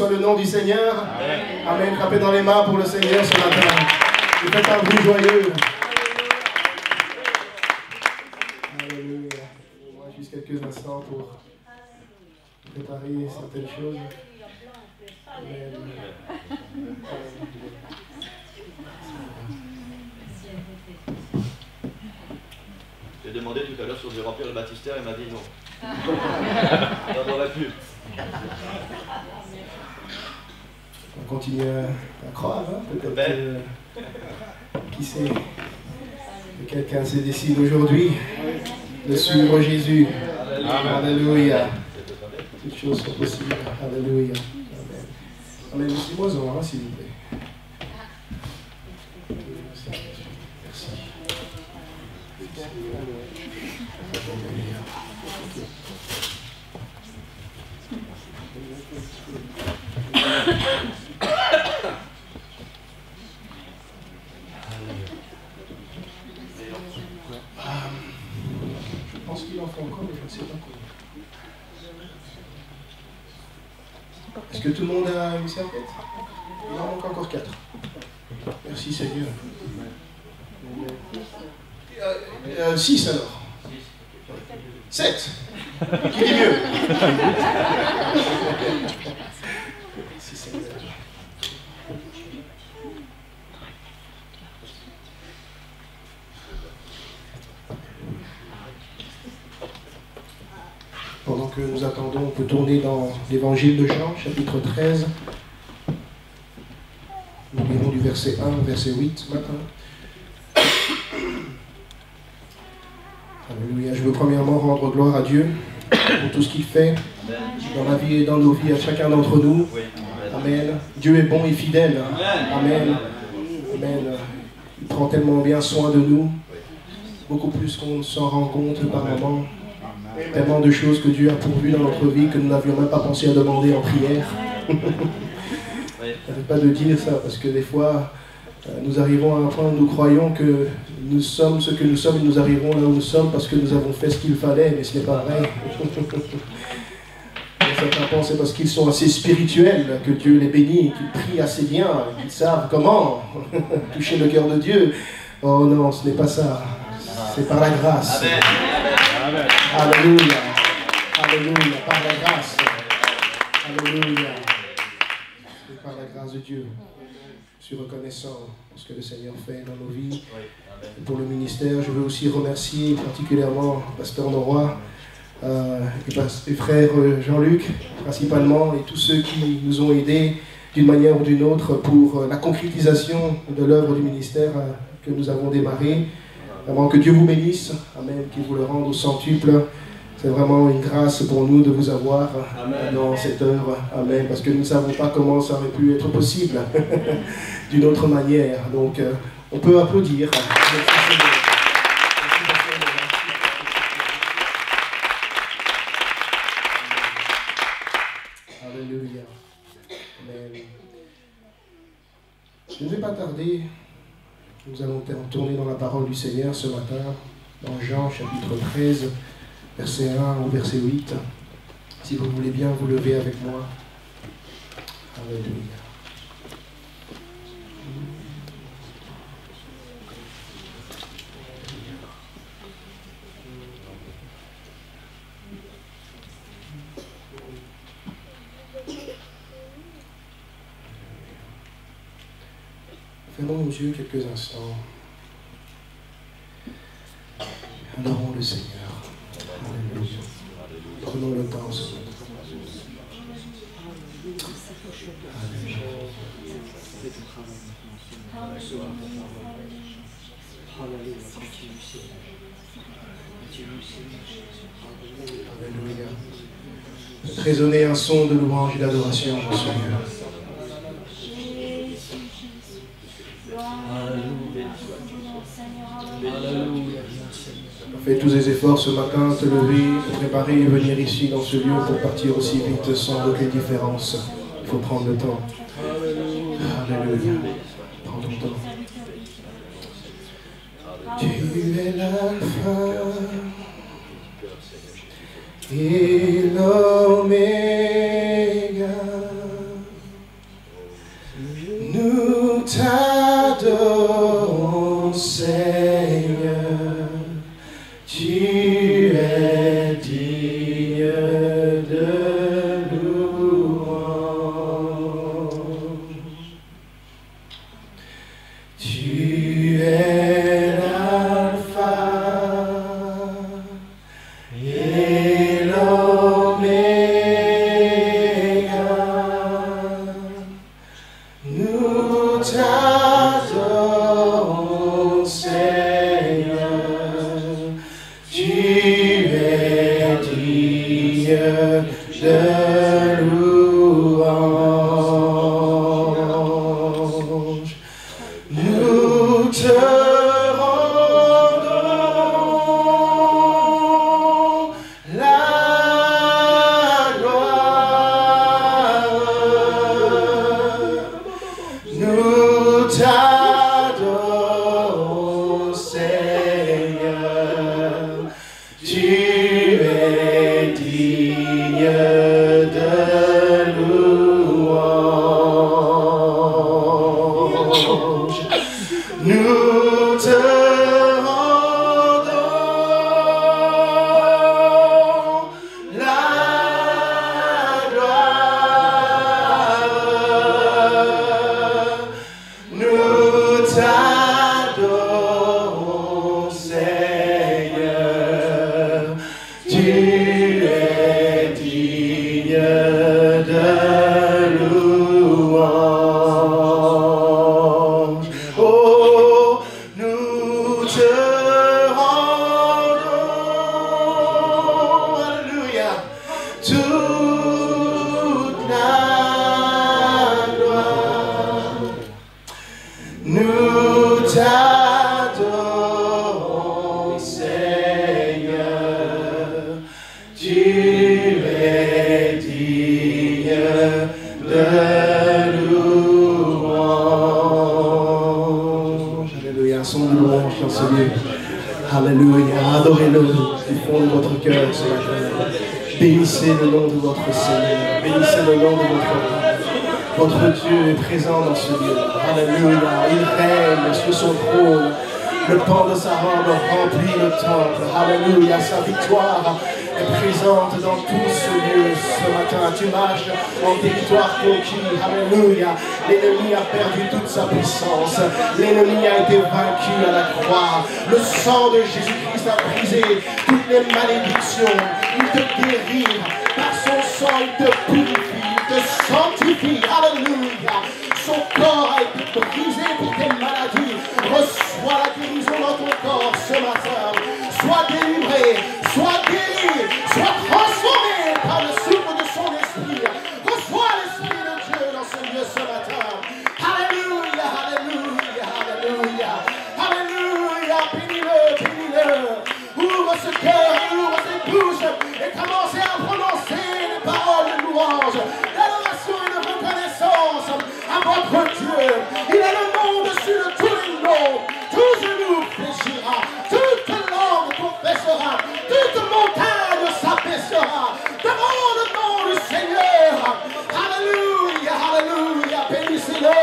soit le nom du Seigneur. Amen. Amen. Frappez dans les mains pour le Seigneur ce matin. Et faites un bruit joyeux. Alléluia. On va juste quelques instants pour préparer certaines choses. Amen. J'ai demandé tout à l'heure si on devait remplir le baptistère, il m'a dit non. Il n'en aurait plus. On continue à croire, hein, peut-être. Qui sait, que quelqu'un se décide aujourd'hui de suivre Jésus. Alléluia. Toutes choses sont possibles. Alléluia. Amen. Amen. Dis-moi-en, hein, s'il vous plaît. Merci. Je pense qu'il en faut encore, mais je ne sais pas combien. Est-ce que tout le monde a une serviette? Il en manque encore 4. Merci Seigneur. 6 alors. 7. Qui dit mieux? Merci Seigneur. Pendant que nous attendons, on peut tourner dans l'évangile de Jean, chapitre 13. Nous lirons du verset 1 au verset 8 ce matin. Alléluia. Je veux premièrement rendre gloire à Dieu pour tout ce qu'il fait dans la vie et dans nos vies à chacun d'entre nous. Amen. Dieu est bon et fidèle. Amen. Amen. Il prend tellement bien soin de nous, beaucoup plus qu'on ne s'en rend compte par moments. Tellement de choses que Dieu a pourvues dans notre vie que nous n'avions même pas pensé à demander en prière. N'arrête pas de dire ça, parce que des fois, nous arrivons à un point où nous croyons que nous sommes ce que nous sommes et nous arrivons là où nous sommes parce que nous avons fait ce qu'il fallait, mais ce n'est pas vrai. Certains pensent c'est parce qu'ils sont assez spirituels que Dieu les bénit, qu'ils prient assez bien, qu'ils savent comment toucher le cœur de Dieu. Oh non, ce n'est pas ça. C'est par la grâce. Amen. Alléluia. Alléluia. Par la grâce. Alléluia. C'est par la grâce de Dieu. Je suis reconnaissant pour ce que le Seigneur fait dans nos vies. Et pour le ministère, je veux aussi remercier particulièrement Pasteur Noroy et frère Jean-Luc, principalement, et tous ceux qui nous ont aidés d'une manière ou d'une autre pour la concrétisation de l'œuvre du ministère que nous avons démarré. Vraiment que Dieu vous bénisse, amen, qu'il vous le rende au centuple. C'est vraiment une grâce pour nous de vous avoir dans cette œuvre, amen, parce que nous ne savons pas comment ça aurait pu être possible d'une autre manière. Donc, on peut applaudir. Alléluia. Amen. Je ne vais pas tarder. Nous allons tourner dans la parole du Seigneur ce matin, dans Jean chapitre 13, verset 1 au verset 8. Si vous voulez bien vous lever avec moi. Alléluia. Fermons nos yeux quelques instants. Adorons le Seigneur. Alléluia. Prenons le temps ce matin. Alléluia. Alléluia. Faites résonner un son de louange et d'adoration au Seigneur. Fais tous les efforts ce matin, te lever, te préparer et venir ici dans ce lieu pour partir aussi vite sans aucune différence. Il faut prendre le temps. Alléluia. Prends ton temps. Tu es l'alpha et l'oméga. de louange. Nous te rendons la gloire. Nous t'adorons, Seigneur. Tu es digne de louange. Nous te rendons la gloire. Nous t'adorons, Seigneur. Tu es digne de louange. Oh, nous te rendons, alléluia, toute la gloire. Nous t'adorons, Seigneur. Tu es digne de louange. Alléluia, son louange dans ce lieu. Alléluia, adorez-le du fond de votre cœur ce matin. Bénissez le nom de votre Seigneur. Bénissez le nom de votre roi. Votre Dieu est présent dans ce lieu. Alléluia, il règne sur son trône. Le pan de sa robe remplit le temple. Alléluia, sa victoire est présente dans tout ce lieu ce matin. Tu marches en territoire conquis. Alléluia. L'ennemi a perdu toute sa puissance. L'ennemi a été vaincu à la croix. Le sang de Jésus-Christ a brisé toutes les malédictions. Il te guérit. Par son sang, il te purifie. Il te sanctifie. Alléluia. Son corps a été brisé pour tes maladies. Reçois la guérison dans ton corps ce matin. Sois délivré, sois guéri, sois transformé par le souffle de son esprit. Reçois l'Esprit de Dieu dans ce lieu ce matin. Alléluia, alléluia, alléluia, alléluia. Bénis-le, bénis-le. Ouvre ce cœur et ouvre cette bouche et commencez à prononcer les paroles de louange, d'adoration et de reconnaissance à votre Dieu. Il a le nom dessus de tous les noms. Tout genou fléchira, toute langue confessera, toute montagne s'abaissera devant le nom du Seigneur. Alléluia, alléluia. Bénissez-le,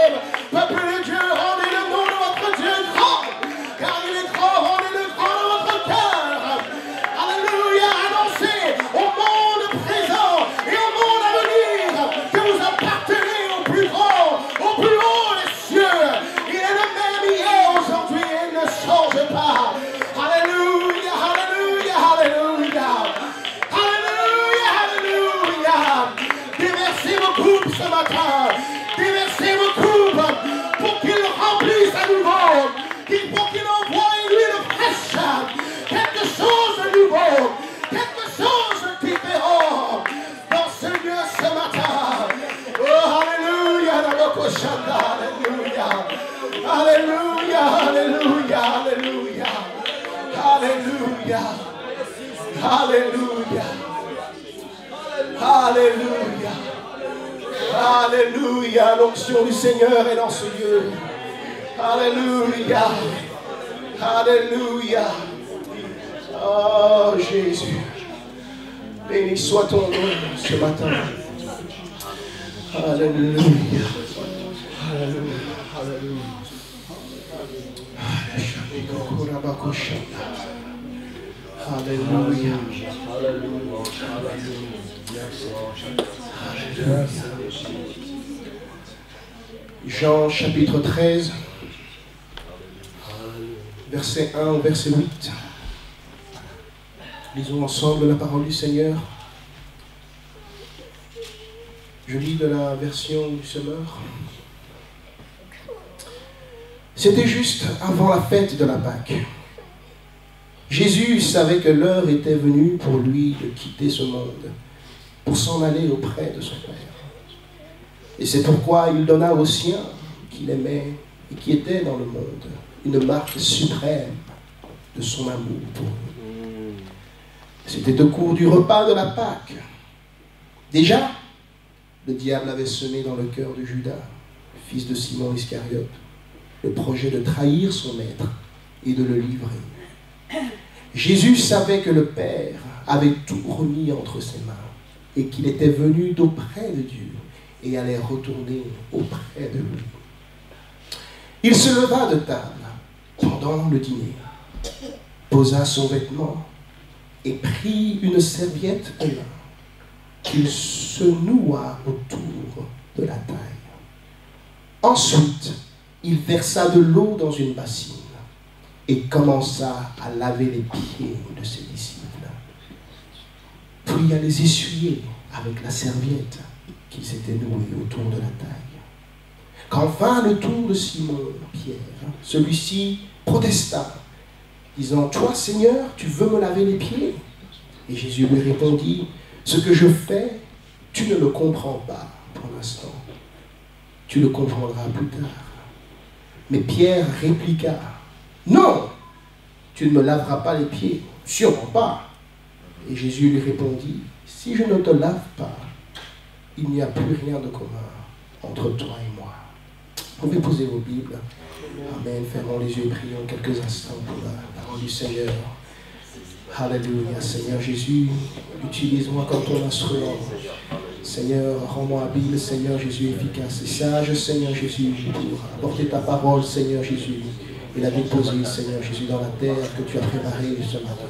peuple de Dieu, rendez le nom de votre Dieu grand, car il est grand, rendez-le grand dans votre cœur. Alléluia, annoncez au monde présent et au monde à venir que vous appartenez au plus grand, au plus haut des cieux. Il est le même hier, aujourd'hui, et il ne change pas. Alléluia, alléluia, alléluia. Alléluia, alléluia. Déversez vos coupes ce matin. Déversez vos coupes pour qu'il remplisse à nouveau. Pour qu'il envoie une huile fraîche. Quelque chose de nouveau. Quelque chose de différent dans ce lieu ce matin. Oh, alléluia, alléluia. Alléluia, alléluia, alléluia. Alléluia. Alléluia. Alléluia. Alléluia. L'onction du Seigneur est dans ce lieu. Alléluia. Alléluia. Oh Jésus. Béni soit ton nom ce matin. Alléluia. Alléluia. Alléluia. Alléluia. Jean chapitre 13, verset 1 au verset 8. Lisons ensemble la parole du Seigneur. Je lis de la version du Semeur. C'était juste avant la fête de la Pâque. Jésus savait que l'heure était venue pour lui de quitter ce monde, pour s'en aller auprès de son Père. Et c'est pourquoi il donna aux siens qu'il aimait et qui étaient dans le monde une marque suprême de son amour pour eux. C'était au cours du repas de la Pâque. Déjà, le diable avait semé dans le cœur de Judas, fils de Simon Iscariote, le projet de trahir son maître et de le livrer. Jésus savait que le Père avait tout remis entre ses mains et qu'il était venu d'auprès de Dieu et allait retourner auprès de lui. Il se leva de table pendant le dîner, posa son vêtement et prit une serviette de lin qu'il se noua autour de la taille. Ensuite, il versa de l'eau dans une bassine et commença à laver les pieds de ses disciples, puis à les essuyer avec la serviette qui s'était nouée autour de la taille. Quand vint le tour de Simon Pierre, celui-ci protesta, disant « Toi, Seigneur, tu veux me laver les pieds ?» Et Jésus lui répondit « Ce que je fais, tu ne le comprends pas pour l'instant. Tu le comprendras plus tard. » Mais Pierre répliqua « Non, tu ne me laveras pas les pieds, sûrement pas. » Et Jésus lui répondit « Si je ne te lave pas, il n'y a plus rien de commun entre toi et moi. » Vous pouvez poser vos Bibles. Amen. Fermons les yeux et prions quelques instants pour la parole du Seigneur. Alléluia. Seigneur Jésus, utilise-moi comme ton instrument. Seigneur, rends-moi habile, Seigneur Jésus, efficace et sage, Seigneur Jésus, pour apporter ta parole, Seigneur Jésus, et la déposer, Seigneur Jésus, dans la terre que tu as préparée ce matin.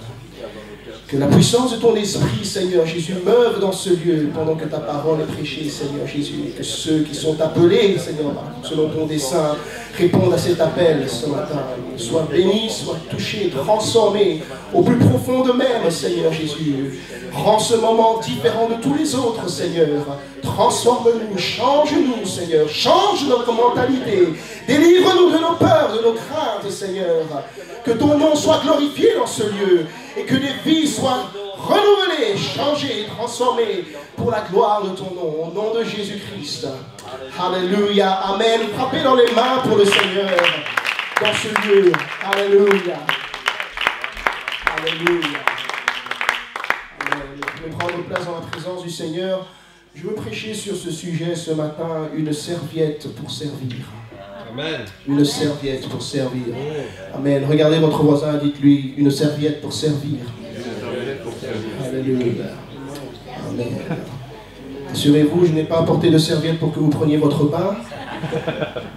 Que la puissance de ton esprit, Seigneur Jésus, m'œuvre dans ce lieu pendant que ta parole est prêchée, Seigneur Jésus, et que ceux qui sont appelés, Seigneur, selon ton dessein, répondent à cet appel ce matin. Sois bénis, sois touchés, transformés au plus profond d'eux-mêmes, Seigneur Jésus. Rends ce moment différent de tous les autres, Seigneur. Transforme-nous, change-nous, Seigneur. Change notre mentalité. Délivre-nous de nos peurs, de nos craintes, Seigneur. Que ton nom soit glorifié dans ce lieu et que des vies soient renouvelées, changées, transformées pour la gloire de ton nom. Au nom de Jésus-Christ. Alléluia. Amen. Frappez dans les mains pour le Seigneur dans ce lieu. Alléluia. Alléluia. Je vais prendre place dans la présence du Seigneur. Je veux prêcher sur ce sujet ce matin, une serviette pour servir. Amen. Une serviette pour servir. Amen. Regardez votre voisin, dites-lui, une serviette pour servir. Alléluia. Amen. Assurez-vous, je n'ai pas apporté de serviette pour que vous preniez votre bain,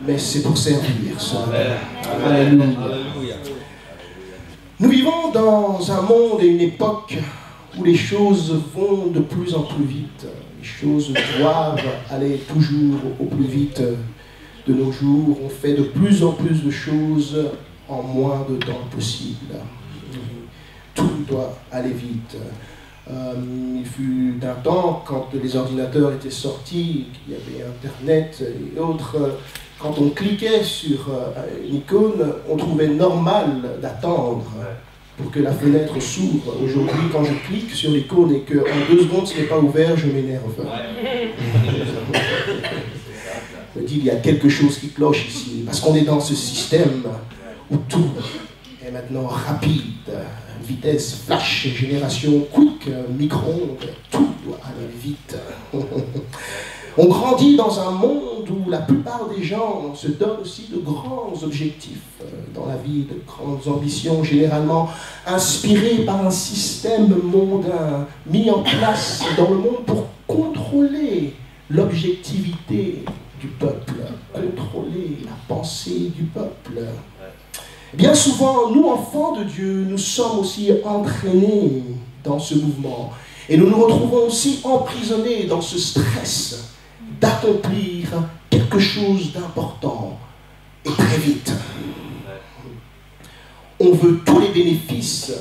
mais c'est pour servir. Ce matin. Alléluia. Nous vivons dans un monde et une époque où les choses vont de plus en plus vite. Les choses doivent aller toujours au plus vite de nos jours. On fait de plus en plus de choses en moins de temps possible. Tout doit aller vite. Il fut d'un temps, quand les ordinateurs étaient sortis, qu'il y avait Internet et autres, quand on cliquait sur une icône, on trouvait normal d'attendre pour que la fenêtre s'ouvre. Aujourd'hui, quand je clique sur l'icône et qu'en 2 secondes ce n'est pas ouvert, je m'énerve. Je me dis, il y a quelque chose qui cloche ici, parce qu'on est dans ce système où tout est maintenant rapide, vitesse, flash, génération quick, micro-ondes, tout doit aller vite. On grandit dans un monde où la plupart des gens se donnent aussi de grands objectifs dans la vie, de grandes ambitions, généralement inspirées par un système mondain mis en place dans le monde pour contrôler l'objectivité du peuple, contrôler la pensée du peuple. Bien souvent, nous, enfants de Dieu, nous sommes aussi entraînés dans ce mouvement et nous nous retrouvons aussi emprisonnés dans ce stress d'accomplir quelque chose d'important et très vite. On veut tous les bénéfices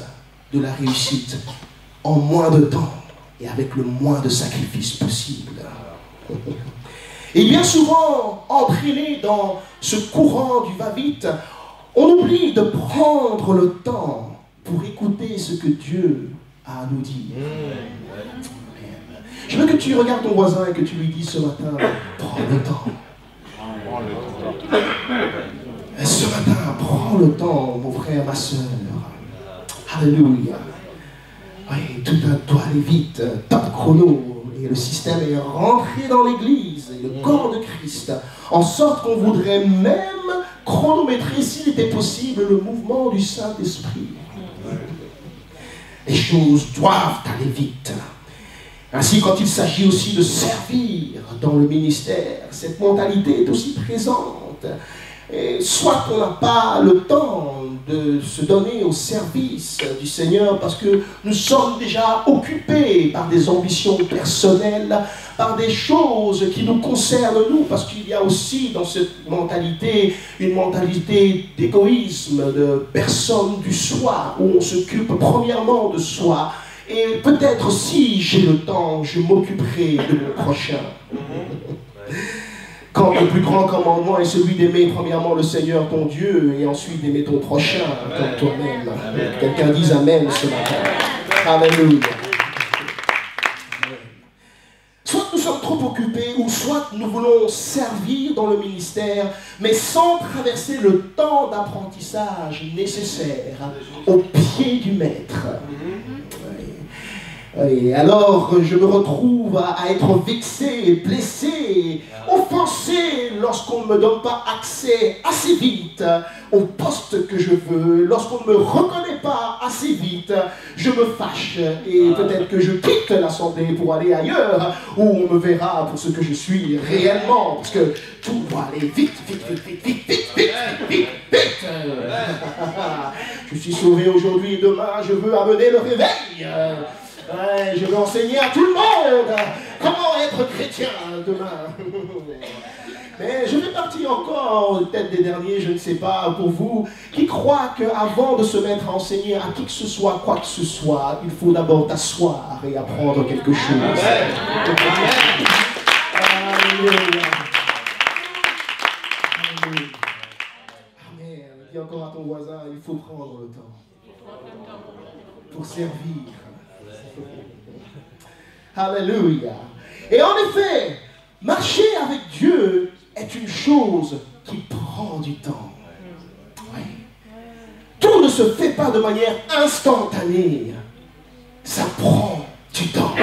de la réussite en moins de temps et avec le moins de sacrifices possible. Et bien souvent, entraînés dans ce courant du va-vite, on oublie de prendre le temps pour écouter ce que Dieu a à nous dire. Je veux que tu regardes ton voisin et que tu lui dises ce matin, prends le temps. Ce matin, prends le temps, mon frère, ma soeur. Alléluia. Oui, tout doit aller vite, top chrono. Et le système est rentré dans l'église, et le corps de Christ, en sorte qu'on voudrait même chronométrer, s'il était possible, le mouvement du Saint-Esprit. Les choses doivent aller vite. Ainsi, quand il s'agit aussi de servir dans le ministère, cette mentalité est aussi présente. Et soit on n'a pas le temps de se donner au service du Seigneur parce que nous sommes déjà occupés par des ambitions personnelles, par des choses qui nous concernent nous, parce qu'il y a aussi dans cette mentalité une mentalité d'égoïsme, de personne du soi, où on s'occupe premièrement de soi. Et peut-être si j'ai le temps, je m'occuperai de mon prochain. Quand le plus grand commandement est celui d'aimer premièrement le Seigneur ton Dieu et ensuite d'aimer ton prochain comme toi-même. Quelqu'un dise Amen ce matin. Alléluia. Soit nous sommes trop occupés ou soit nous voulons servir dans le ministère mais sans traverser le temps d'apprentissage nécessaire au pied du Maître. Et alors je me retrouve à être vexé, blessé, offensé lorsqu'on ne me donne pas accès assez vite au poste que je veux, lorsqu'on ne me reconnaît pas assez vite, je me fâche et peut-être que je quitte l'assemblée pour aller ailleurs où on me verra pour ce que je suis réellement, parce que tout doit aller vite, vite, vite, vite, vite, vite, vite, vite, vite. Je suis sauvé aujourd'hui et demain je veux amener le réveil. Je vais enseigner à tout le monde comment être chrétien demain. Mais je vais partir encore, peut-être des derniers, je ne sais pas, pour vous, qui croient qu'avant de se mettre à enseigner à qui que ce soit, quoi que ce soit, il faut d'abord t'asseoir et apprendre quelque chose. Alléluia. Amen. Dis encore à ton voisin, il faut prendre le temps pour servir. Alléluia. Et en effet, marcher avec Dieu est une chose qui prend du temps. Oui. Tout ne se fait pas de manière instantanée. Ça prend du temps.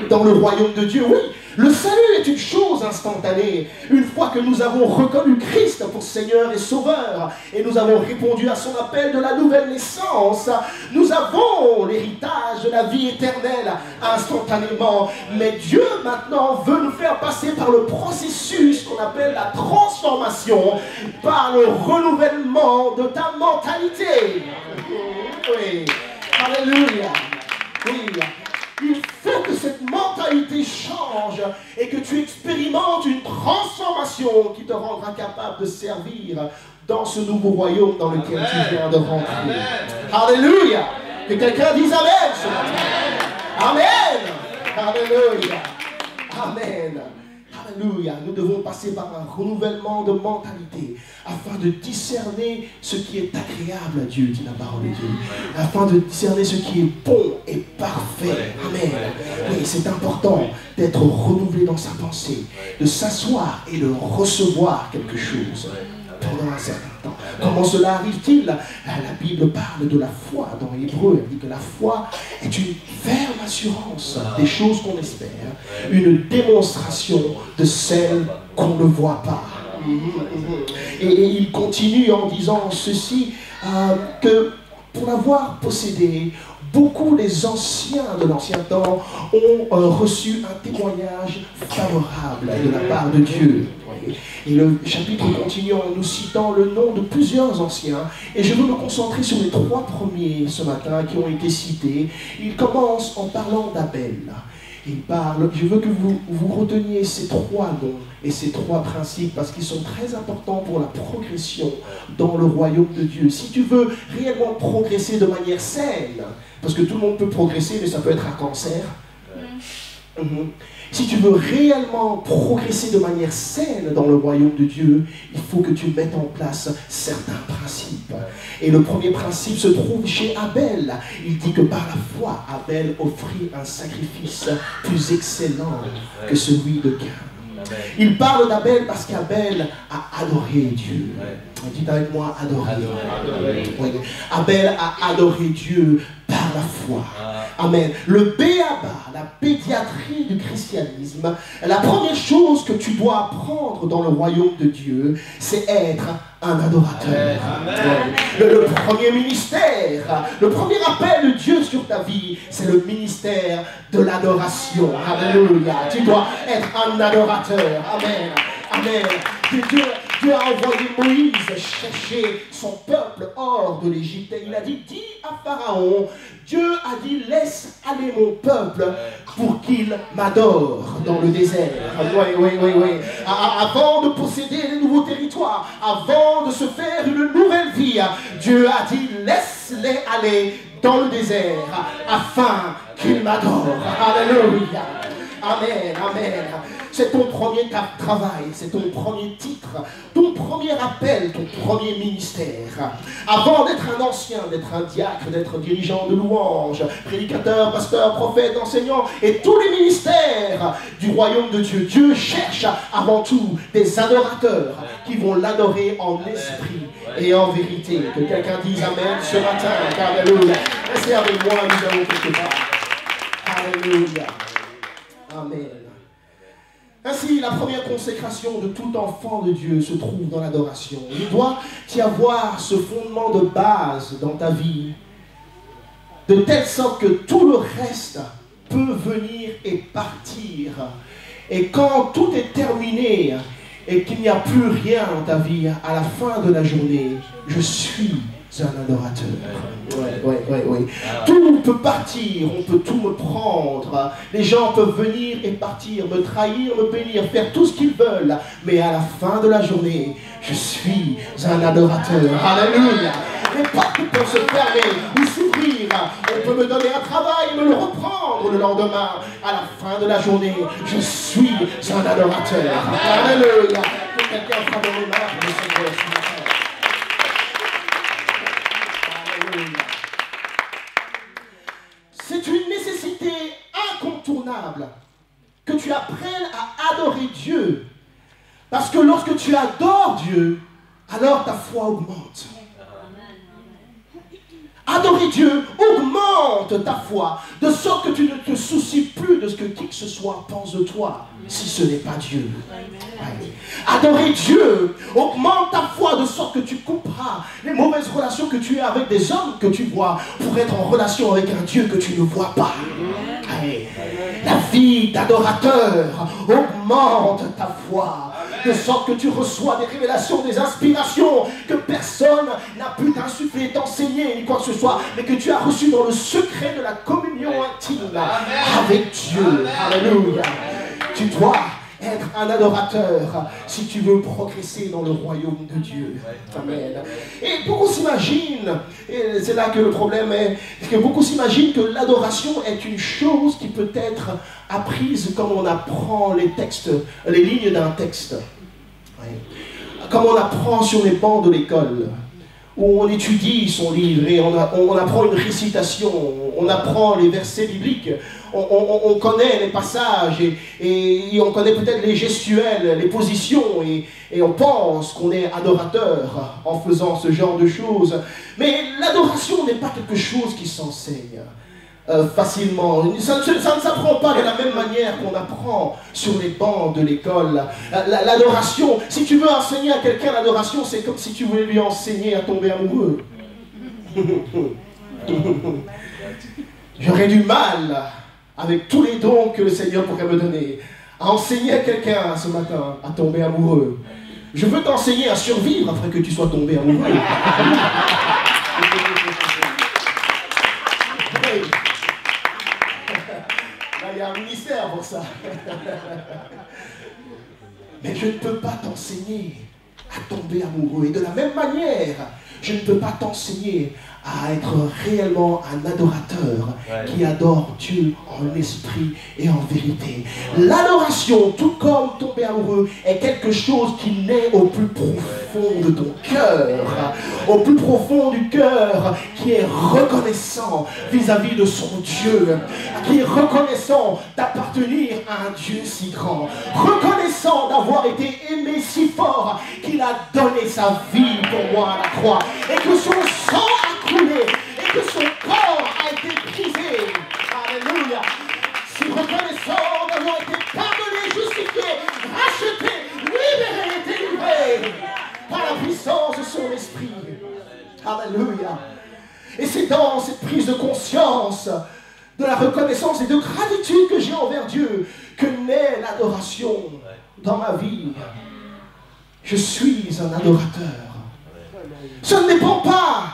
Dans le royaume de Dieu, oui, le salut est une chose instantanée. Une fois que nous avons reconnu Christ pour Seigneur et Sauveur, et nous avons répondu à son appel de la nouvelle naissance, nous avons l'héritage de la vie éternelle instantanément. Mais Dieu maintenant veut nous faire passer par le processus qu'on appelle la transformation, par le renouvellement de ta mentalité. Oui. Alléluia. Oui. Il faut que cette mentalité change et que tu expérimentes une transformation qui te rendra capable de servir dans ce nouveau royaume dans lequel tu viens de rentrer. Alléluia. Que quelqu'un dise Amen ce matin. Amen. Alléluia. Amen. Alléluia. Nous devons passer par un renouvellement de mentalité afin de discerner ce qui est agréable à Dieu, dit la parole de Dieu. Afin de discerner ce qui est bon et parfait. Amen. Oui, c'est important d'être renouvelé dans sa pensée, de s'asseoir et de recevoir quelque chose pendant un certain temps. Comment cela arrive-t-il? La Bible parle de la foi dans l'Hébreu. Elle dit que la foi est une ferme assurance des choses qu'on espère, une démonstration de celles qu'on ne voit pas. Et il continue en disant ceci, que pour l'avoir possédé, beaucoup des anciens de l'ancien temps ont reçu un témoignage favorable de la part de Dieu. Et le chapitre continue en nous citant le nom de plusieurs anciens. Et je veux me concentrer sur les 3 premiers ce matin qui ont été cités. Il commence en parlant d'Abel. Il parle, je veux que vous reteniez ces 3 noms et ces 3 principes parce qu'ils sont très importants pour la progression dans le royaume de Dieu. Si tu veux réellement progresser de manière saine, parce que tout le monde peut progresser, mais ça peut être un cancer. Si tu veux réellement progresser de manière saine dans le royaume de Dieu, il faut que tu mettes en place certains principes. Et le premier principe se trouve chez Abel. Il dit que par la foi, Abel offrit un sacrifice plus excellent que celui de Caïn. Il parle d'Abel parce qu'Abel a adoré Dieu. Dites avec moi, adorer. Abel a adoré Dieu par la foi. Amen. Le B.A.B.A., la pédiatrie du christianisme, la première chose que tu dois apprendre dans le royaume de Dieu, c'est être un adorateur. Amen. Le premier ministère, le premier appel de Dieu sur ta vie, c'est le ministère de l'adoration. Alléluia. Tu dois être un adorateur. Amen. Amen. Dieu a envoyé Moïse chercher son peuple hors de l'Égypte. Et il a dit, dis à Pharaon, Dieu a dit, laisse aller mon peuple pour qu'il m'adore dans le désert. Oui. Avant de posséder les nouveaux territoires, avant de se faire une nouvelle vie, Dieu a dit, laisse-les aller dans le désert afin qu'il m'adore. Alléluia. Amen, amen. C'est ton premier travail, c'est ton premier titre, ton premier appel, ton premier ministère. Avant d'être un ancien, d'être un diacre, d'être un dirigeant de louange, prédicateur, pasteur, prophète, enseignant et tous les ministères du royaume de Dieu, Dieu cherche avant tout des adorateurs qui vont l'adorer en esprit et en vérité. Que quelqu'un dise Amen ce matin. Alléluia. Restez avec moi, nous allons quelque part. Alléluia. Amen. Ainsi, la première consécration de tout enfant de Dieu se trouve dans l'adoration. Il doit y avoir ce fondement de base dans ta vie, de telle sorte que tout le reste peut venir et partir. Et quand tout est terminé et qu'il n'y a plus rien dans ta vie, à la fin de la journée, je suis un adorateur. Oui. Tout peut partir, on peut tout me prendre. Les gens peuvent venir et partir, me trahir, me bénir, faire tout ce qu'ils veulent. Mais à la fin de la journée, je suis un adorateur. Alléluia. Les portes peuvent se fermer ou s'ouvrir. On peut me donner un travail et me le reprendre le lendemain. À la fin de la journée, je suis un adorateur. Alléluia. Que quelqu'un frappe les mains pour le Seigneur ce matin. C'est une nécessité incontournable que tu apprennes à adorer Dieu. Parce que lorsque tu adores Dieu, alors ta foi augmente. Adorer Dieu augmente ta foi, de sorte que tu ne te soucies plus de ce que qui que ce soit pense de toi, si ce n'est pas Dieu. Adorer Dieu augmente ta foi, de sorte que tu couperas les mauvaises relations que tu as avec des hommes que tu vois, pour être en relation avec un Dieu que tu ne vois pas. La vie d'adorateur augmente ta foi, de sorte que tu reçois des révélations, des inspirations que personne n'a pu t'insuffler, t'enseigner, ni quoi que ce soit, mais que tu as reçu dans le secret de la communion intime avec Dieu. Alléluia. Tu dois être un adorateur si tu veux progresser dans le royaume de Dieu. Amen. Et beaucoup s'imaginent, et c'est là que le problème est, que beaucoup s'imaginent que l'adoration est une chose qui peut être apprise comme on apprend les textes, les lignes d'un texte. Comme on apprend sur les bancs de l'école, où on étudie son livre et on apprend une récitation, on apprend les versets bibliques, on connaît les passages et on connaît peut-être les gestuels, les positions et on pense qu'on est adorateur en faisant ce genre de choses. Mais l'adoration n'est pas quelque chose qui s'enseigne facilement. Ça ne s'apprend pas de la même manière qu'on apprend sur les bancs de l'école. L'adoration, si tu veux enseigner à quelqu'un l'adoration, c'est comme si tu voulais lui enseigner à tomber amoureux. J'aurais du mal, avec tous les dons que le Seigneur pourrait me donner, à enseigner à quelqu'un ce matin à tomber amoureux. Je veux t'enseigner à survivre après que tu sois tombé amoureux. Il y a un ministère pour ça. Mais je ne peux pas t'enseigner à tomber amoureux. Et de la même manière, je ne peux pas t'enseigner à être réellement un adorateur qui adore Dieu en esprit et en vérité. L'adoration, tout comme tomber amoureux, est quelque chose qui naît au plus profond de ton cœur, au plus profond du cœur, qui est reconnaissant vis-à-vis de son Dieu, qui est reconnaissant d'appartenir à un Dieu si grand, reconnaissant d'avoir été aimé si fort qu'il a donné sa vie pour moi à la croix, et que son sang a coulé, et que son corps a été brisé. Alléluia. Si reconnaissant d'avoir été pardonné, justifié, racheté, libéré et délivré par la puissance de son esprit. Alléluia. Et c'est dans cette prise de conscience de la reconnaissance et de gratitude que j'ai envers Dieu que naît l'adoration dans ma vie. Je suis un adorateur. Ça ne dépend pas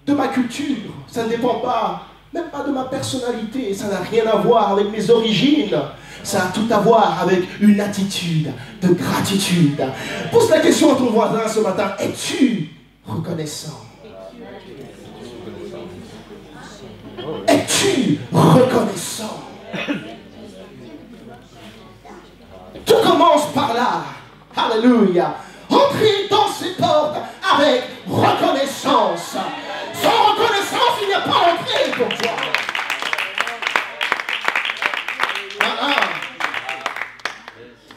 de ma culture, ça ne dépend pas, même pas de ma personnalité, ça n'a rien à voir avec mes origines, ça a tout à voir avec une attitude de gratitude. Pose la question à ton voisin ce matin, es-tu reconnaissant? Es-tu reconnaissant? Tout commence par là. Alléluia. Entrez dans ces portes avec reconnaissance. Sans reconnaissance, il n'y a pas d'entrée pour toi.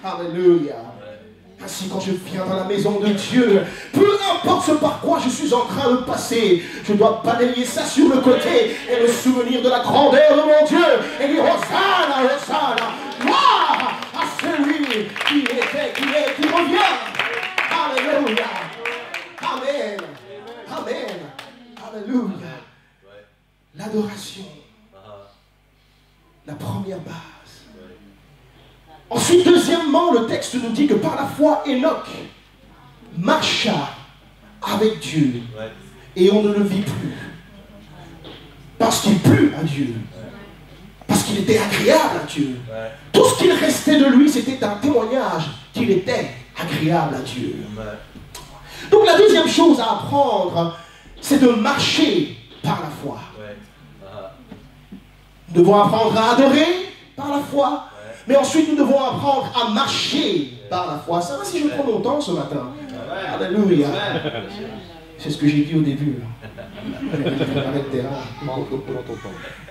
Alléluia. Ainsi, quand je viens dans la maison de Dieu, peu importe ce par quoi je suis en train de passer, je dois balayer ça sur le côté et me souvenir de la grandeur de mon Dieu et dire Hosanna, Hosanna, gloire à celui qui était, qui est, qui revient. Alléluia. Amen. Amen. Alléluia. L'adoration. La première base. Ensuite, deuxièmement, le texte nous dit que par la foi, Enoch marcha avec Dieu et on ne le vit plus. Parce qu'il plut à Dieu. Parce qu'il était agréable à Dieu. Tout ce qu'il restait de lui, c'était un témoignage qu'il était agréable à Dieu. Donc la deuxième chose à apprendre, c'est de marcher par la foi. Nous devons apprendre à adorer par la foi. Mais ensuite, nous devons apprendre à marcher par la foi. Ça va si je prends mon temps ce matin? Alléluia. C'est ce que j'ai dit au début.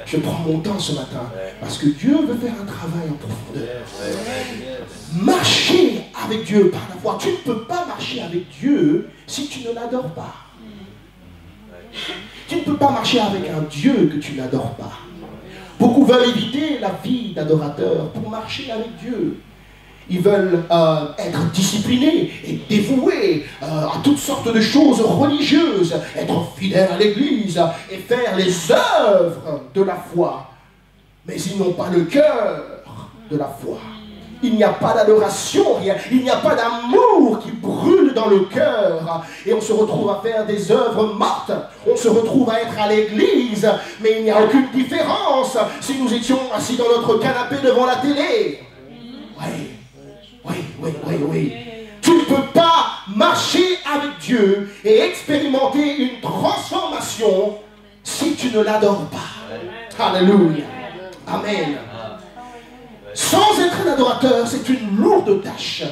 Je prends mon temps ce matin parce que Dieu veut faire un travail en profondeur. Marcher avec Dieu par la foi. Tu ne peux pas marcher avec Dieu si tu ne l'adores pas. Tu ne peux pas marcher avec un Dieu que tu n'adores pas. Beaucoup veulent éviter la vie d'adorateur pour marcher avec Dieu. Ils veulent être disciplinés et dévoués à toutes sortes de choses religieuses, être fidèles à l'église et faire les œuvres de la foi. Mais ils n'ont pas le cœur de la foi. Il n'y a pas d'adoration, il n'y a pas d'amour qui brûle dans le cœur. Et on se retrouve à faire des œuvres mortes. On se retrouve à être à l'église, mais il n'y a aucune différence si nous étions assis dans notre canapé devant la télé. Oui. Tu ne peux pas marcher avec Dieu et expérimenter une transformation si tu ne l'adores pas. Alléluia. Amen. Sans être un adorateur, c'est une lourde tâche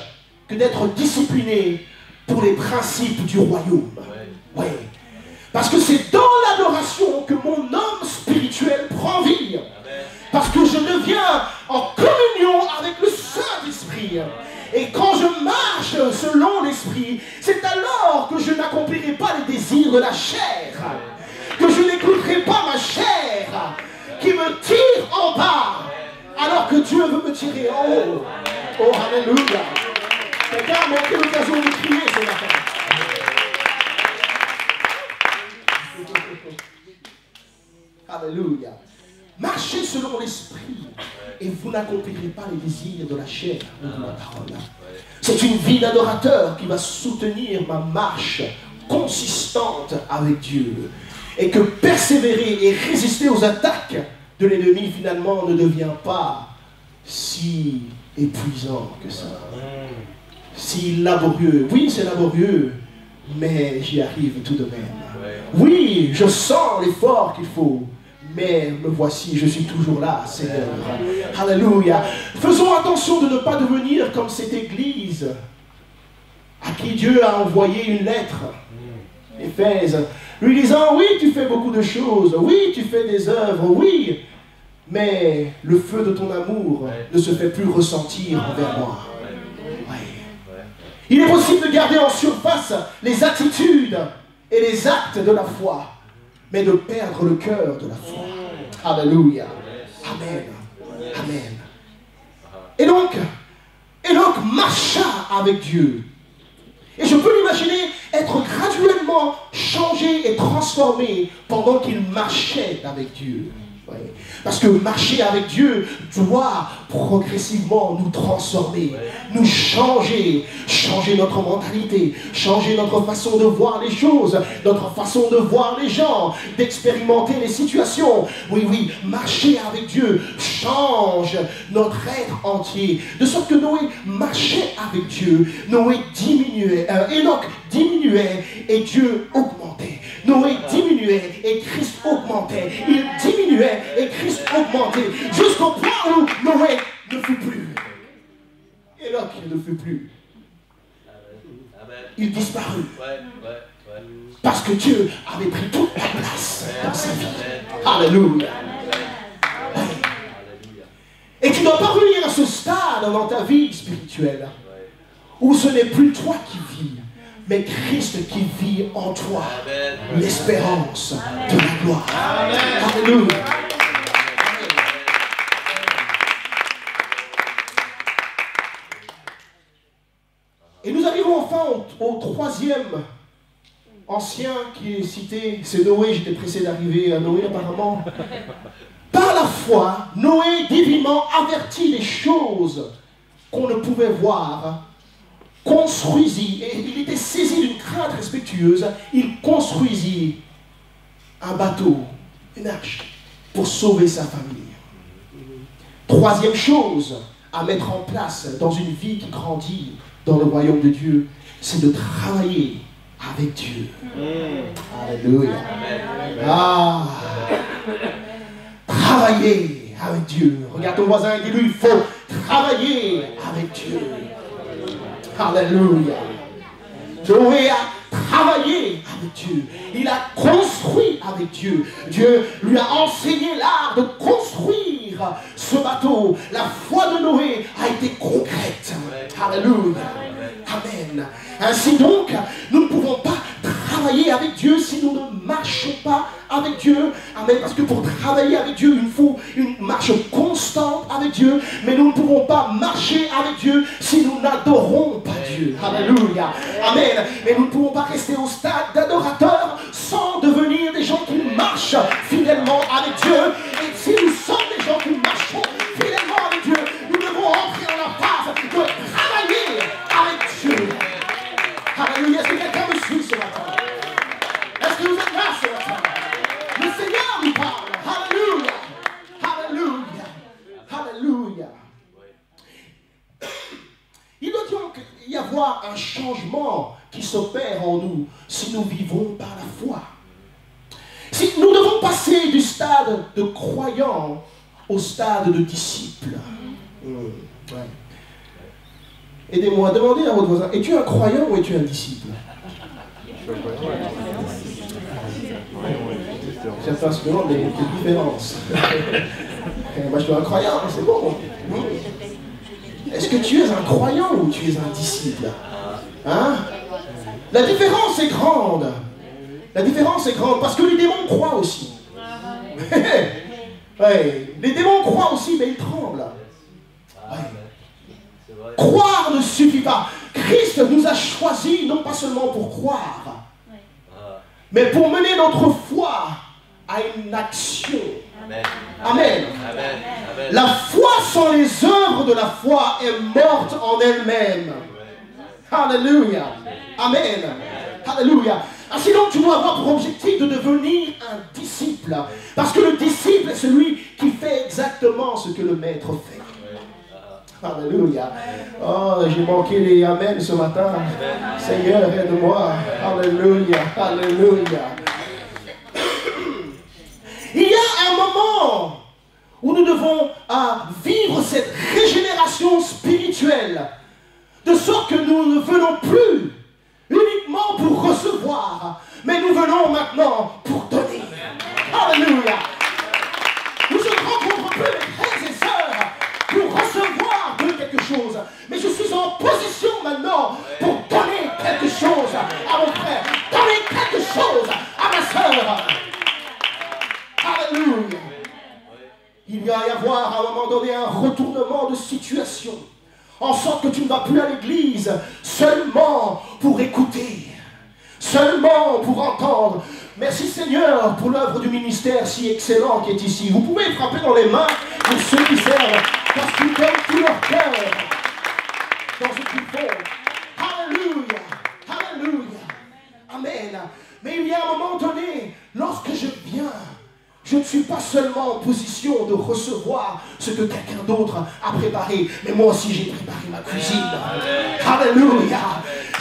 que d'être discipliné pour les principes du royaume. Oui. Parce que c'est dans l'adoration que mon homme spirituel prend vie. Parce que je deviens en communion avec le Saint-Esprit. Et quand je marche selon l'Esprit, c'est alors que je n'accomplirai pas les désirs de la chair. Que je n'écouterai pas ma chair qui me tire en bas. Alors que Dieu veut me tirer en haut. Oh, alléluia. Quelqu'un a manqué l'occasion de crier ce matin. Alléluia. Marchez selon l'esprit et vous n'accomplirez pas les désirs de la chair ou de la parole. C'est une vie d'adorateur qui va soutenir ma marche consistante avec Dieu. Et que persévérer et résister aux attaques de l'ennemi finalement ne devient pas si épuisant que ça. si laborieux. Oui, c'est laborieux, mais j'y arrive tout de même. Oui, je sens l'effort qu'il faut, mais me voici, je suis toujours là, Seigneur. Alléluia. Faisons attention de ne pas devenir comme cette église à qui Dieu a envoyé une lettre, Éphèse, lui disant, oui, tu fais beaucoup de choses, oui, tu fais des œuvres, oui, mais le feu de ton amour ne se fait plus ressentir envers moi. Il est possible de garder en surface les attitudes et les actes de la foi, mais de perdre le cœur de la foi. Alléluia. Amen. Amen. Et donc, Enoch marcha avec Dieu. Et je peux l'imaginer être graduellement changé et transformé pendant qu'il marchait avec Dieu. Oui. Parce que marcher avec Dieu doit progressivement nous transformer, nous changer notre mentalité, changer notre façon de voir les choses, notre façon de voir les gens, d'expérimenter les situations. Oui, oui, marcher avec Dieu change notre être entier. De sorte que Noé marchait avec Dieu, Noé diminuait, Enoch diminuait et Dieu augmentait. Noé diminuait et Christ augmentait. Il diminuait et Christ augmentait. Jusqu'au point où Noé ne fut plus. Enoch ne fut plus. Il disparut. Parce que Dieu avait pris toute la place dans sa vie. Alléluia. Et tu ne dois pas revenir à ce stade dans ta vie spirituelle où ce n'est plus toi qui vis, mais Christ qui vit en toi, l'espérance de la gloire. Alléluia. Et nous arrivons enfin au troisième ancien qui est cité, c'est Noé, j'étais pressé d'arriver à Noé apparemment. Par la foi, Noé divinement avertit les choses qu'on ne pouvait voir, construisit, et il était saisi d'une crainte respectueuse, il construisit un bateau, une arche, pour sauver sa famille. Troisième chose à mettre en place dans une vie qui grandit dans le royaume de Dieu, c'est de travailler avec Dieu. Alléluia. Ah, travailler avec Dieu. Regarde ton voisin et dis-lui, il faut travailler avec Dieu. Alléluia. Noé a travaillé avec Dieu. Il a construit avec Dieu. Dieu lui a enseigné l'art de construire ce bateau. La foi de Noé a été concrète. Alléluia. Amen. Ainsi donc, nous ne pouvons pas travailler avec Dieu si nous ne marchons pas avec Dieu. Amen. Parce que pour travailler avec Dieu, il faut une marche constante avec Dieu. Mais nous ne pouvons pas marcher avec Dieu si nous n'adorons pas Dieu. Alléluia. Amen. Mais nous ne pouvons pas rester au stade d'adorateur sans devenir des gens qui marchent fidèlement avec Dieu. Et si nous sommes des gens qui marchons fidèlement avec Dieu, nous devons entrer dans la phase de travailler avec Dieu. Alléluia. Est-ce que quelqu'un me suit ce matin? Est-ce que vous êtes là ce matin? Le Seigneur nous parle. Alléluia. Alléluia. Alléluia. Il doit donc y avoir un changement qui s'opère en nous si nous vivons par la foi. Si nous devons passer du stade de croyant au stade de disciple. Ouais. Aidez-moi à demander à votre voisin, es-tu un croyant ou es-tu un disciple? Certains se demandent des différences. Moi je suis un croyant, c'est bon. Est-ce que tu es un croyant ou tu es un disciple? Hein? La différence est grande. La différence est grande parce que les démons croient aussi. Ouais. Les démons croient aussi, mais ils tremblent. Ouais. Croire ne suffit pas. Christ nous a choisis non pas seulement pour croire, mais pour mener notre foi à une action. Amen. Amen. Amen. La foi sans les œuvres de la foi est morte en elle-même. Alléluia. Amen. Alléluia. Ainsi donc, tu dois avoir pour objectif de devenir un disciple. Parce que le disciple est celui qui fait exactement ce que le maître fait. Alléluia. Oh, j'ai manqué les Amen ce matin. Seigneur, aide-moi. Alléluia. Alléluia. Il y a un moment où nous devons vivre cette régénération spirituelle, de sorte que nous ne venons plus uniquement pour recevoir, mais nous venons maintenant pour donner. Alléluia. Nous ne rencontrons plus mes frères et sœurs pour recevoir de quelque chose, mais je suis en position maintenant pour donner quelque chose à mon frère, donner quelque chose à ma sœur. Alléluia. Il va y avoir à un moment donné un retournement de situation, en sorte que tu ne vas plus à l'église seulement pour écouter, seulement pour entendre. Merci Seigneur pour l'œuvre du ministère si excellent qui est ici. Vous pouvez frapper dans les mains pour ceux qui servent, parce qu'ils donnent tout leur cœur dans ce qu'ils font. Alléluia, alléluia, amen. Mais il y a un moment donné, lorsque je viens, je ne suis pas seulement en position de recevoir ce que quelqu'un d'autre a préparé, mais moi aussi j'ai préparé ma cuisine. Alléluia.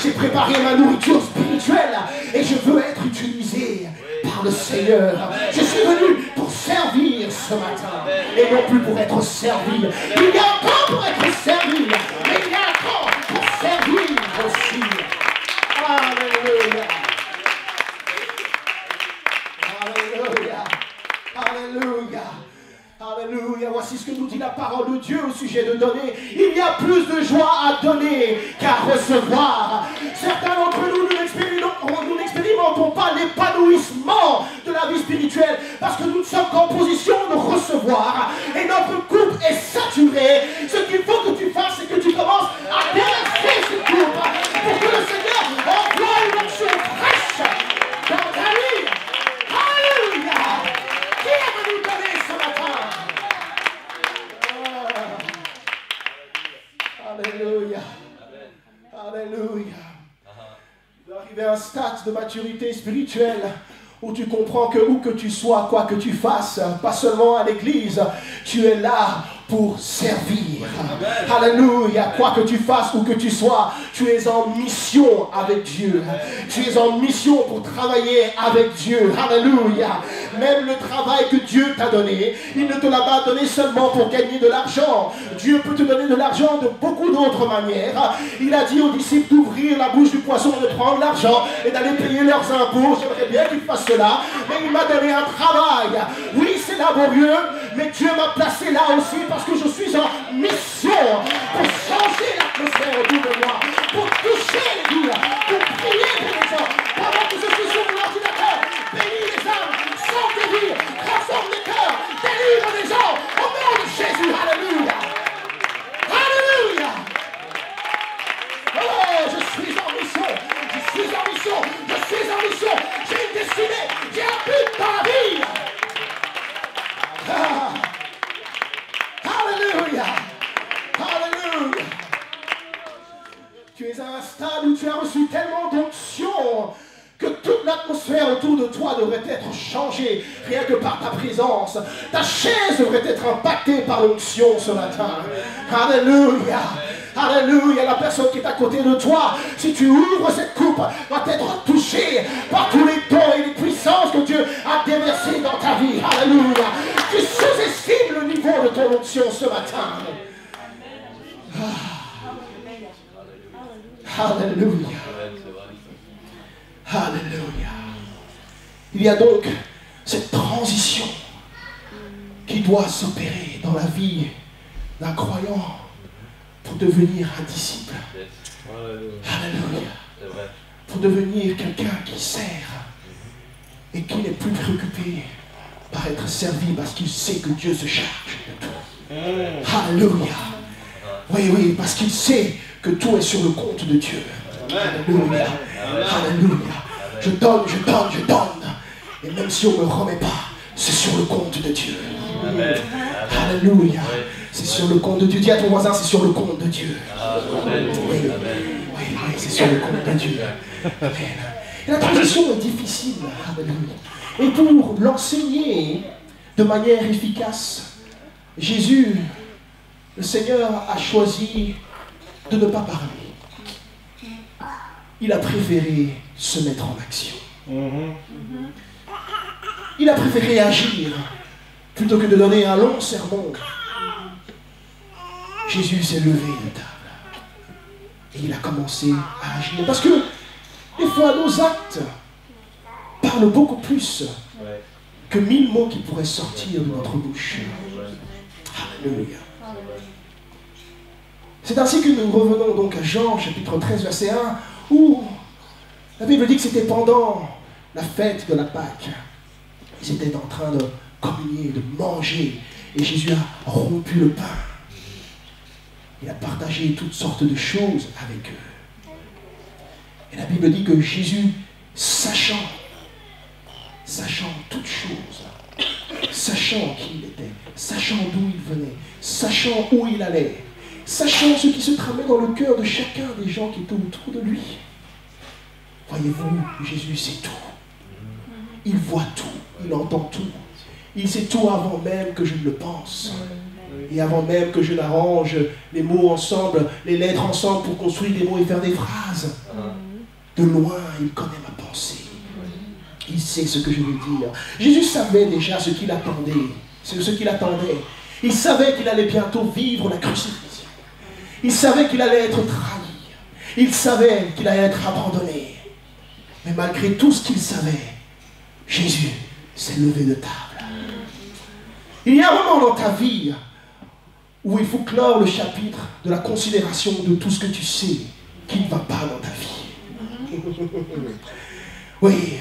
J'ai préparé ma nourriture spirituelle et je veux être utilisé par le Seigneur. Je suis venu pour servir ce matin et non plus pour être servi. Il y a un temps pour être servi, mais il y a un temps pour servir aussi. Alléluia. Alléluia. Alléluia. Alléluia. Voici ce que nous dit la parole de Dieu au sujet de donner. Il y a plus de joie à donner qu'à recevoir. Certains d'entre nous, nous n'expérimentons pas l'épanouissement de la vie spirituelle parce que nous ne sommes qu'en position de recevoir et notre coupe est saturée. Ce qu'il faut que tu fasses, c'est que tu commences à déverser cette coupe pour que le Seigneur envoie une onction fraîche dans ta vie. Alléluia. Qui est venu donner ce matin? Alléluia. Alléluia. Tu dois arriver à un stade de maturité spirituelle où tu comprends que où que tu sois, quoi que tu fasses, pas seulement à l'église, tu es là pour servir. Alléluia. Quoi que tu fasses, où que tu sois, tu es en mission avec Dieu. Tu es en mission pour travailler avec Dieu. Alléluia. Même le travail que Dieu t'a donné, il ne te l'a pas donné seulement pour gagner de l'argent. Dieu peut te donner de l'argent de beaucoup d'autres manières. Il a dit aux disciples d'ouvrir la bouche du poisson, de prendre l'argent et d'aller payer leurs impôts. J'aimerais bien qu'ils fassent cela, mais il m'a donné un travail. Oui, c'est laborieux, mais Dieu m'a placé là aussi parce que je suis en mission pour changer l'atmosphère autour de moi, pour toucher les vies, pour prier pour les gens. Pendant que je suis sur mon ordinateur, bénis les âmes, sauve les vies, transforme les cœurs, délivre les gens au nom de Jésus. Alléluia. Alléluia. Oh, je suis en mission. Je suis en mission. Je suis en mission. J'ai une destinée. J'ai un but dans la vie. Alléluia. Alléluia. Tu es à un stade où tu as reçu tellement d'onction que toute l'atmosphère autour de toi devrait être changée, rien que par ta présence. Ta chaise devrait être impactée par l'onction ce matin. Alléluia. Alléluia. La personne qui est à côté de toi, si tu ouvres cette coupe, va être touchée par tous les dons et les puissances que Dieu a déversés dans ta vie. Alléluia. Tu sous-estimes le niveau de ton onction ce matin. Alléluia. Alléluia. Il y a donc cette transition qui doit s'opérer dans la vie d'un croyant pour devenir un disciple. Alléluia. Pour devenir quelqu'un qui sert et qui n'est plus préoccupé par être servi parce qu'il sait que Dieu se charge de tout. Alléluia. Oui, parce qu'il sait que tout est sur le compte de Dieu. Alléluia. Alléluia. Je donne. Et même si on ne me remet pas, c'est sur le compte de Dieu. Amen. Alléluia. C'est sur le compte de Dieu. Dis à ton voisin, c'est sur le compte de Dieu. Oui, c'est sur le compte de Dieu. Amen. Et la transition est difficile. Alléluia. Et pour l'enseigner de manière efficace, Jésus le Seigneur a choisi de ne pas parler. Il a préféré se mettre en action. Il a préféré agir plutôt que de donner un long sermon. Jésus s'est levé de table et il a commencé à agir. Parce que des fois, nos actes parlent beaucoup plus que 1000 mots qui pourraient sortir de notre bouche. Alléluia. C'est ainsi que nous revenons donc à Jean, chapitre 13, verset 1, où la Bible dit que c'était pendant la fête de la Pâque. Ils étaient en train de communier, de manger, et Jésus a rompu le pain. Il a partagé toutes sortes de choses avec eux. Et la Bible dit que Jésus, sachant toutes choses, sachant qui il était, sachant d'où il venait, sachant où il allait, sachant ce qui se tramait dans le cœur de chacun des gens qui étaient autour de lui. Voyez-vous, Jésus sait tout. Il voit tout, il entend tout. Il sait tout avant même que je ne le pense. Et avant même que je n'arrange les mots ensemble, les lettres ensemble pour construire des mots et faire des phrases. De loin, il connaît ma pensée. Il sait ce que je veux dire. Jésus savait déjà ce qu'il attendait. C'est ce qu'il attendait. Il savait qu'il allait bientôt vivre la crucifixion. Il savait qu'il allait être trahi. Il savait qu'il allait être abandonné. Mais malgré tout ce qu'il savait, Jésus s'est levé de table. Il y a un moment dans ta vie où il faut clore le chapitre de la considération de tout ce que tu sais qui ne va pas dans ta vie. Oui,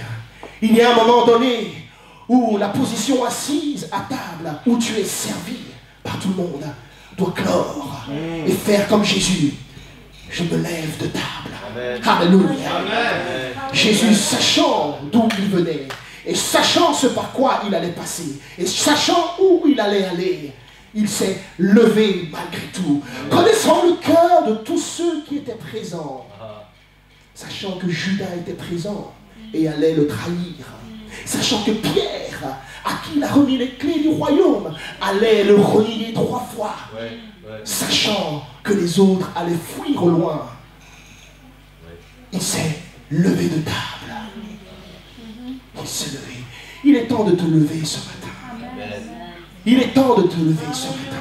il y a un moment donné où la position assise à table, où tu es servi par tout le monde, doit clore et faire comme Jésus. Je me lève de table. Amen. Alléluia. Amen. Jésus, sachant d'où il venait, et sachant ce par quoi il allait passer, et sachant où il allait aller, il s'est levé malgré tout, connaissant le cœur de tous ceux qui étaient présents, sachant que Judas était présent et allait le trahir, sachant que Pierre, à qui il a remis les clés du royaume, allait le renier 3 fois, sachant que les autres allaient fuir au loin. Il s'est levé de table. Il s'est levé. Il est temps de te lever ce matin. Il est temps de te lever ce matin.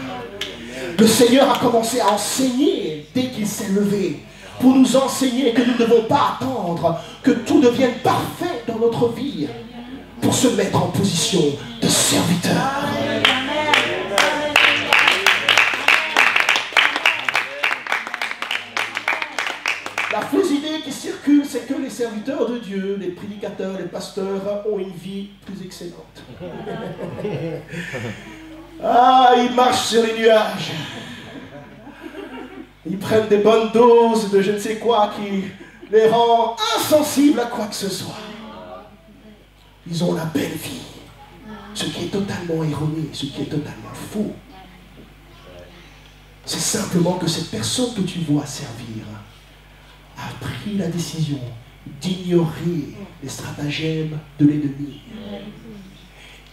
Le Seigneur a commencé à enseigner dès qu'il s'est levé, pour nous enseigner que nous ne devons pas attendre que tout devienne parfait dans notre vie pour se mettre en position de serviteur. La fausse idée qui circule, c'est que les serviteurs de Dieu, les prédicateurs, les pasteurs ont une vie plus excellente. Ah, ils marchent sur les nuages. Ils prennent des bonnes doses de je ne sais quoi qui les rend insensibles à quoi que ce soit. Ils ont la belle vie. Ce qui est totalement erroné, ce qui est totalement faux. C'est simplement que cette personne que tu vois servir a pris la décision d'ignorer les stratagèmes de l'ennemi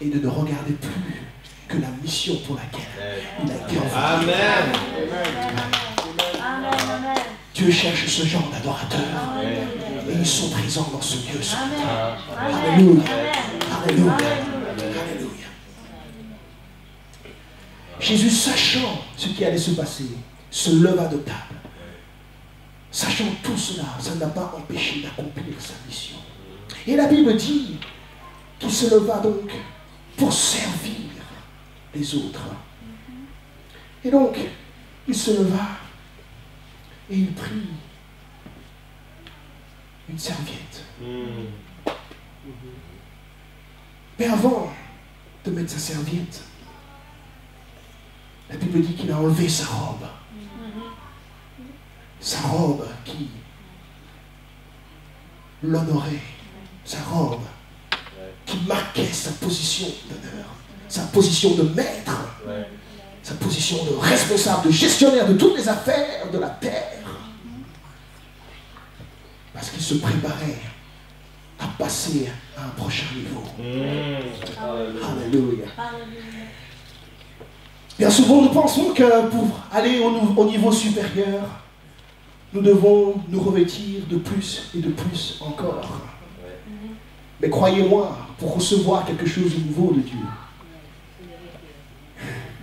et de ne regarder plus que la mission pour laquelle il a été envoyé. Amen. Dieu cherche ce genre d'adorateurs et ils sont présents dans ce lieu ce matin. Alléluia. Alléluia. Alléluia. Jésus, sachant ce qui allait se passer, se leva de table. Sachant tout cela, ça n'a pas empêché d'accomplir sa mission. Et la Bible dit qu'il se leva donc pour servir les autres. Et donc, il se leva et il prit une serviette. Mais avant de mettre sa serviette, la Bible dit qu'il a enlevé sa robe. Sa robe qui l'honorait, sa robe qui marquait sa position d'honneur, sa position de maître, sa position de responsable, de gestionnaire de toutes les affaires de la terre. Parce qu'il se préparait à passer à un prochain niveau. Alléluia. Bien souvent, nous pensons que pour aller au niveau supérieur, nous devons nous revêtir de plus et de plus encore. Mais croyez-moi, pour recevoir quelque chose de nouveau de Dieu,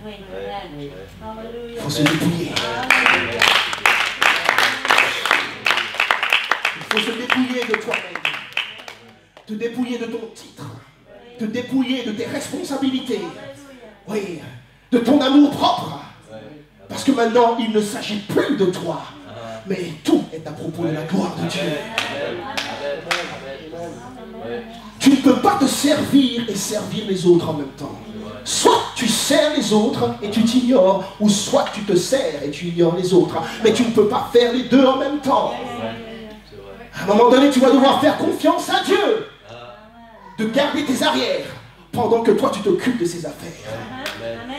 il faut se dépouiller. Il faut se dépouiller de toi-même, te dépouiller de ton titre, te dépouiller de tes responsabilités, oui, de ton amour propre. Parce que maintenant, il ne s'agit plus de toi, mais tout est à propos de la gloire de Dieu. Tu ne peux pas te servir et servir les autres en même temps. Soit tu sers les autres et tu t'ignores, ou soit tu te sers et tu ignores les autres. Mais tu ne peux pas faire les deux en même temps. À un moment donné, tu vas devoir faire confiance à Dieu, de garder tes arrières, pendant que toi tu t'occupes de ses affaires.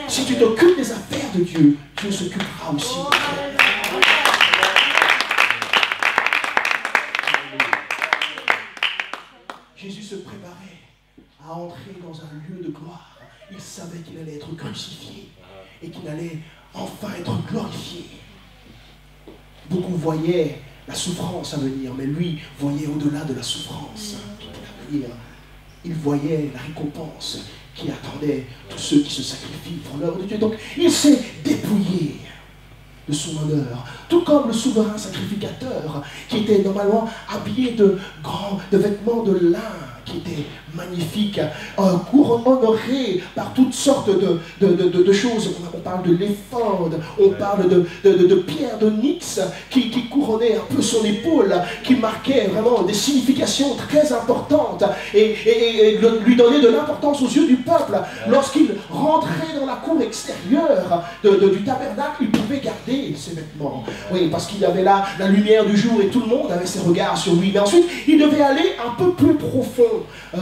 Si tu t'occupes des affaires de Dieu, Dieu s'occupera aussi de toi. Jésus se préparait à entrer dans un lieu de gloire. Il savait qu'il allait être crucifié et qu'il allait enfin être glorifié. Beaucoup voyaient la souffrance à venir, mais lui voyait au-delà de la souffrance à venir. Il voyait la récompense qui attendait tous ceux qui se sacrifient pour l'œuvre de Dieu. Donc il s'est dépouillé de son honneur, tout comme le souverain sacrificateur qui était normalement habillé de vêtements de lin qui étaient magnifiques, honoré par toutes sortes de choses. On parle de l'éphod, on parle de pierres de nix qui couronnaient un peu son épaule, qui marquaient vraiment des significations très importantes et lui donnaient de l'importance aux yeux du peuple. Lorsqu'il rentrait dans la cour extérieure du tabernacle, il pouvait garder ses vêtements. Oui, parce qu'il y avait là la lumière du jour et tout le monde avait ses regards sur lui. Mais ensuite, il devait aller un peu plus profond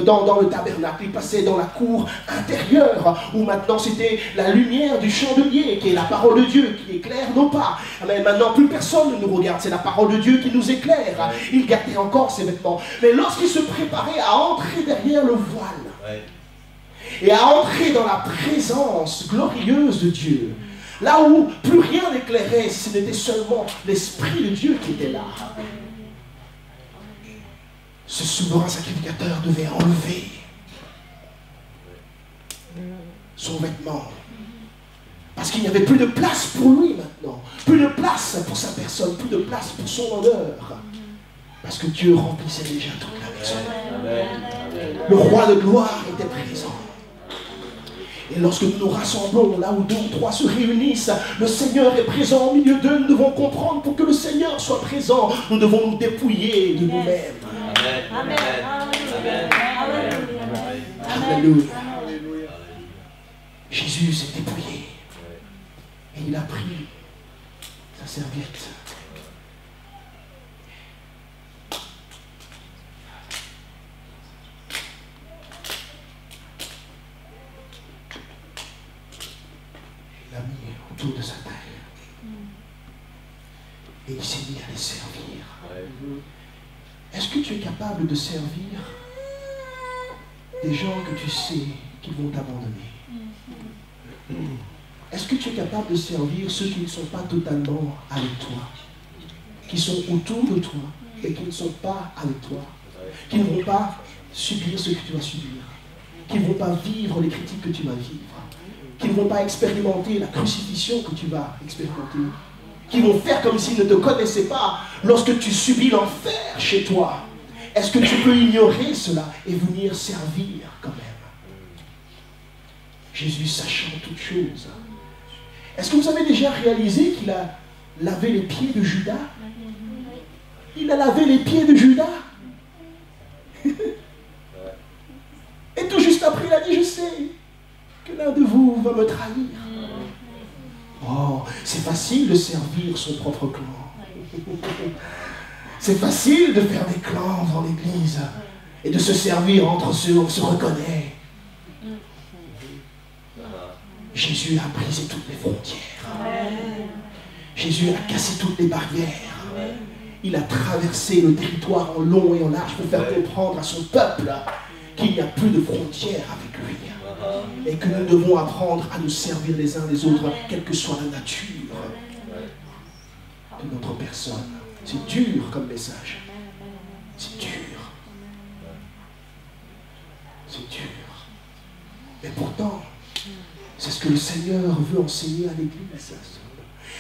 dans le tabernacle. Il passait dans la cour intérieure où maintenant c'était la lumière du chandelier qui est la parole de Dieu qui éclaire nos pas. Mais maintenant plus personne ne nous regarde, c'est la parole de Dieu qui nous éclaire. Il gardait encore ses vêtements. Mais lorsqu'il se préparait à entrer derrière le voile et à entrer dans la présence glorieuse de Dieu, là où plus rien n'éclairait, ce n'était seulement l'Esprit de Dieu qui était là, ce souverain sacrificateur devait enlever son vêtement. Parce qu'il n'y avait plus de place pour lui maintenant. Plus de place pour sa personne, plus de place pour son honneur. Parce que Dieu remplissait déjà toute la maison. Le roi de gloire était présent. Et lorsque nous nous rassemblons, là où 2 ou 3 se réunissent, le Seigneur est présent au milieu d'eux. Nous devons comprendre, pour que le Seigneur soit présent, nous devons nous dépouiller de nous-mêmes. Amen. Amen. Alléluia. Jésus s'est dépouillé. Et il a pris sa serviette. Il l'a mis autour de sa taille. Et il s'est mis à les servir. Est-ce que tu es capable de servir des gens que tu sais qui vont t'abandonner? Est-ce que tu es capable de servir ceux qui ne sont pas totalement avec toi, qui sont autour de toi et qui ne sont pas avec toi, qui ne vont pas subir ce que tu vas subir, qui ne vont pas vivre les critiques que tu vas vivre, qui ne vont pas expérimenter la crucifixion que tu vas expérimenter, qui vont faire comme s'ils ne te connaissaient pas lorsque tu subis l'enfer chez toi? Est-ce que tu peux ignorer cela et venir servir quand même? Jésus, sachant toutes choses. Est-ce que vous avez déjà réalisé qu'il a lavé les pieds de Judas? Il a lavé les pieds de Judas. Et tout juste après, il a dit, je sais que l'un de vous va me trahir. Oh, c'est facile de servir son propre clan. C'est facile de faire des clans dans l'église et de se servir entre ceux où on se reconnaît. Jésus a brisé toutes les frontières. Jésus a cassé toutes les barrières. Il a traversé le territoire en long et en large pour faire comprendre à son peuple qu'il n'y a plus de frontières avec lui. Et que nous devons apprendre à nous servir les uns les autres, quelle que soit la nature de notre personne. C'est dur comme message. C'est dur. C'est dur. Mais pourtant, c'est ce que le Seigneur veut enseigner à l'Église.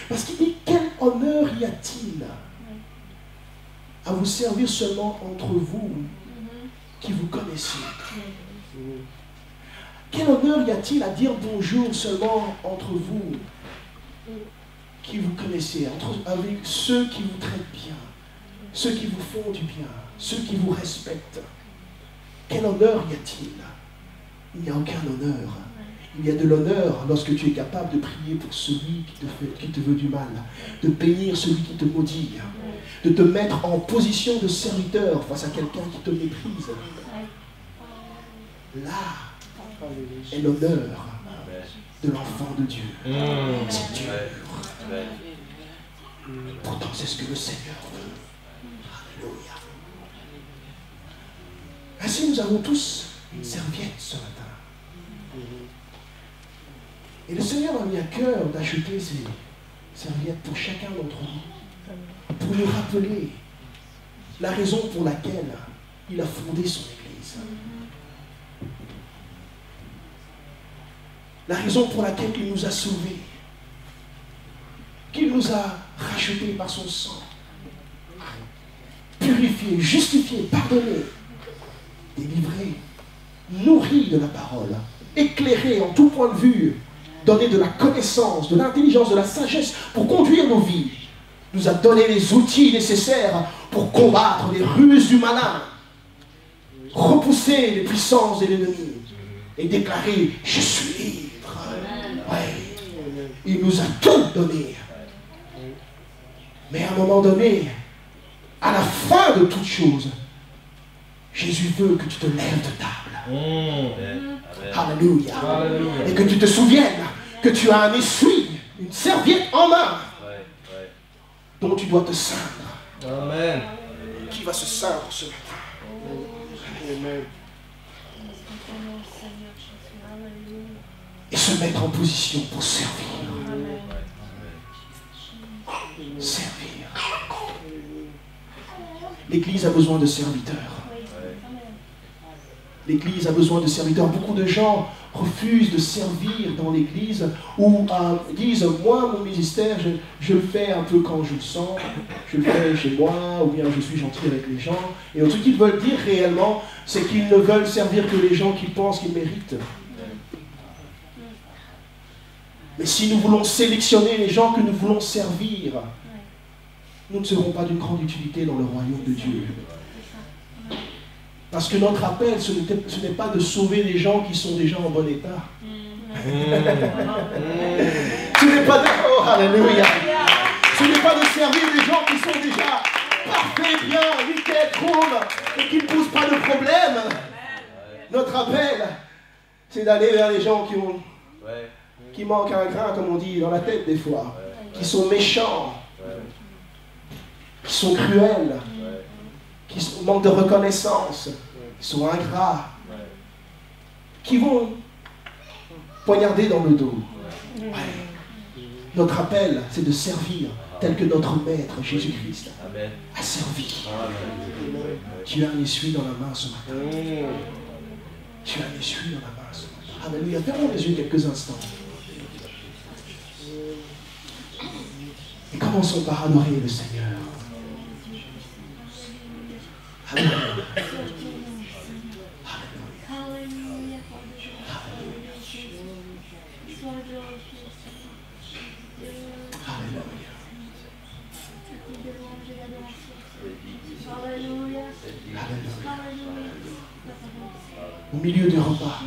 Parce qu'il dit, quel honneur y a-t-il à vous servir seulement entre vous qui vous connaissez? Quel honneur y a-t-il à dire bonjour seulement entre vous qui vous connaissez, avec ceux qui vous traitent bien, ceux qui vous font du bien, ceux qui vous respectent? Quel honneur y a-t-il? Il n'y a aucun honneur. Il y a de l'honneur lorsque tu es capable de prier pour celui qui te veut du mal, de bénir celui qui te maudit, de te mettre en position de serviteur face à quelqu'un qui te méprise. Là est l'honneur de l'enfant de Dieu. C'est dur. Pourtant, c'est ce que le Seigneur veut. Alléluia. Ainsi, nous avons tous une serviette ce matin. Et le Seigneur a mis à cœur d'acheter ces serviettes pour chacun d'entre nous, pour nous rappeler la raison pour laquelle il a fondé son Église. La raison pour laquelle il nous a sauvés, qu'il nous a rachetés par son sang, purifiés, justifiés, pardonnés, délivrés, nourris de la parole, éclairés en tout point de vue, donner de la connaissance, de l'intelligence, de la sagesse pour conduire nos vies, nous a donné les outils nécessaires pour combattre les ruses du malin, repousser les puissances de l'ennemi et déclarer « Je suis libre ». Ouais. Il nous a tout donné. Mais à un moment donné, à la fin de toute chose, Jésus veut que tu te lèves de table. Alléluia. Et que tu te souviennes que tu as un essuie, une serviette en main dont tu dois te ceindre. Amen. Qui va se ceindre ce matin? Amen. Et se mettre en position pour servir. Servir. L'Église a besoin de serviteurs. L'Église a besoin de serviteurs. Beaucoup de gens refusent de servir dans l'Église ou disent « Moi, mon ministère, je le fais un peu quand je le sens, je le fais chez moi, ou bien je suis gentil avec les gens. » Et ce qu'ils veulent dire réellement, c'est qu'ils ne veulent servir que les gens qu'ils pensent qu'ils méritent. Mais si nous voulons sélectionner les gens que nous voulons servir, nous ne serons pas d'une grande utilité dans le royaume de Dieu. Parce que notre appel, ce n'est pas de sauver les gens qui sont déjà en bon état. Ce n'est pas de... Oh, alléluia. Ce n'est pas de servir les gens qui sont déjà parfaits, bien, nickel, cool, et qui ne posent pas de problème. Notre appel, c'est d'aller vers les gens qui manquent un grain, comme on dit, dans la tête des fois, qui sont méchants, qui sont cruels, qui manquent de reconnaissance, qui sont ingrats, qui vont poignarder dans le dos. Notre appel, c'est de servir tel que notre Maître Jésus-Christ a servi. Tu as un essuie dans la main ce matin. Tu as un essuie dans la main ce matin. Alléluia. Fermons les yeux quelques instants. Et commençons par adorer le Seigneur. Alléluia. Au milieu du repas,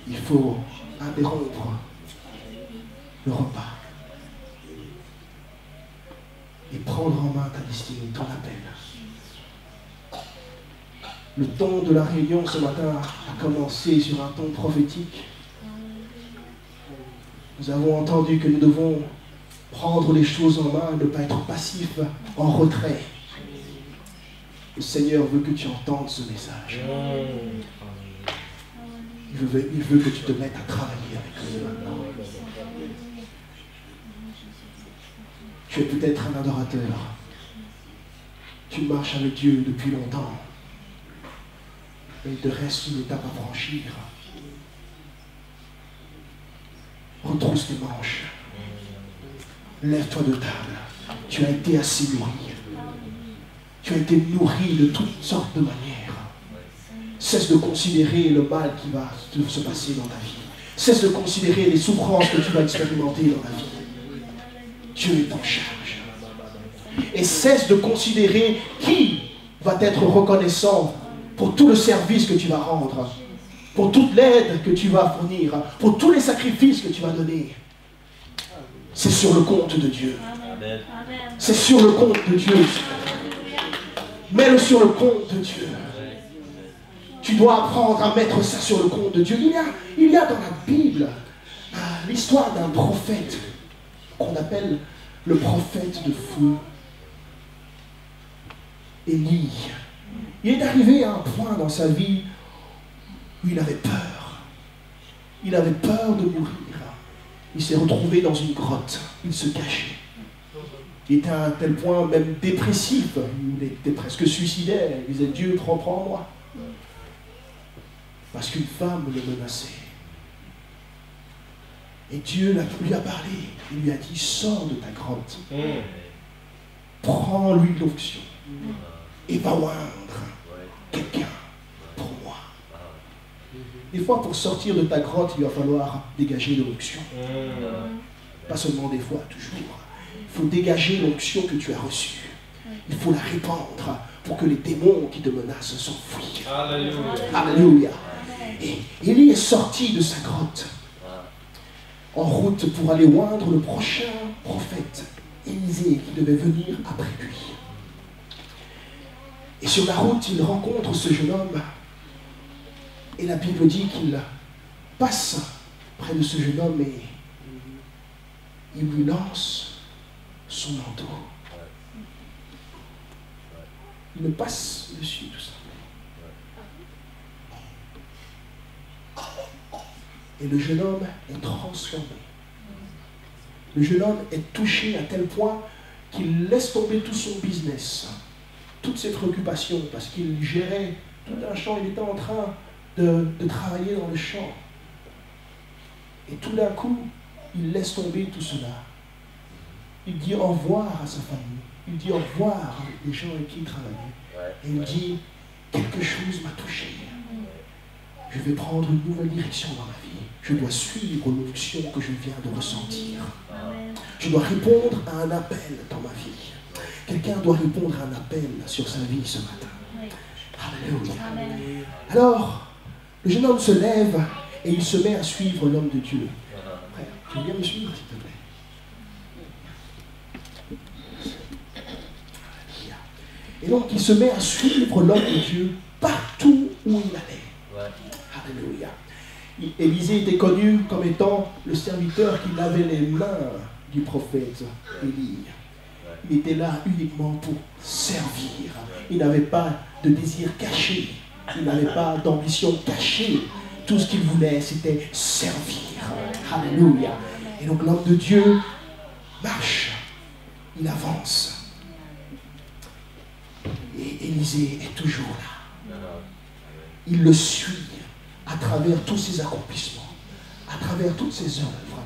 il faut interrompre le repas et prendre en main ta destinée, ton appel. Le ton de la réunion ce matin a commencé sur un ton prophétique. Nous avons entendu que nous devons prendre les choses en main, ne pas être passifs, en retrait. Le Seigneur veut que tu entendes ce message. Il veut que tu te mettes à travailler avec lui maintenant. Tu es peut-être un adorateur. Tu marches avec Dieu depuis longtemps. Mais il te reste une étape à franchir. Retrousse tes manches. Lève-toi de table. Tu as été assez nourri. Tu as été nourri de toutes sortes de manières. Cesse de considérer le mal qui va se passer dans ta vie. Cesse de considérer les souffrances que tu vas expérimenter dans ta vie. Dieu est en charge. Et cesse de considérer qui va être reconnaissant pour tout le service que tu vas rendre, pour toute l'aide que tu vas fournir, pour tous les sacrifices que tu vas donner. C'est sur le compte de Dieu. C'est sur le compte de Dieu. Mets-le sur le compte de Dieu. Tu dois apprendre à mettre ça sur le compte de Dieu. Il y a dans la Bible l'histoire d'un prophète qu'on appelle le prophète de feu, Élie. Il est arrivé à un point dans sa vie où il avait peur. Il avait peur de mourir. Il s'est retrouvé dans une grotte. Il se cachait. Il était à un tel point même dépressif. Il était presque suicidaire. Il disait, Dieu, prends-moi. Parce qu'une femme le menaçait. Et Dieu lui a parlé. Il lui a dit, sors de ta grotte. Prends l'huile d'onction. Et va oindre quelqu'un pour moi. Des fois, pour sortir de ta grotte, il va falloir dégager de l'onction. Pas seulement des fois, toujours. Il faut dégager l'onction que tu as reçue. Il faut la répandre pour que les démons qui te menacent s'enfuient. Alléluia. Alléluia. Et Élie est sorti de sa grotte en route pour aller oindre le prochain prophète, Élisée, qui devait venir après lui. Et sur la route, il rencontre ce jeune homme. Et la Bible dit qu'il passe près de ce jeune homme et il lui lance son manteau. Il me passe dessus tout ça. Et le jeune homme est transformé. Le jeune homme est touché à tel point qu'il laisse tomber tout son business, toutes ses préoccupations, parce qu'il gérait tout un champ, il était en train de travailler dans le champ. Et tout d'un coup, il laisse tomber tout cela. Il dit au revoir à sa famille. Il dit au revoir aux gens avec qui il travaillait. Et il dit, quelque chose m'a touché. Je vais prendre une nouvelle direction dans ma vie. Je dois suivre l'onction que je viens de ressentir. Je dois répondre à un appel dans ma vie. Quelqu'un doit répondre à un appel sur sa vie ce matin. Alléluia. Alors, le jeune homme se lève et il se met à suivre l'homme de Dieu. Frère, tu veux bien me suivre, s'il te plaît? Et donc, il se met à suivre l'homme de Dieu partout où il allait. Alléluia. Élisée était connu comme étant le serviteur qui lavait les mains du prophète Élie. Il était là uniquement pour servir. Il n'avait pas de désir caché. Il n'avait pas d'ambition cachée. Tout ce qu'il voulait, c'était servir. Alléluia. Et donc l'homme de Dieu marche. Il avance. Et Élisée est toujours là. Il le suit à travers tous ses accomplissements, à travers toutes ses œuvres.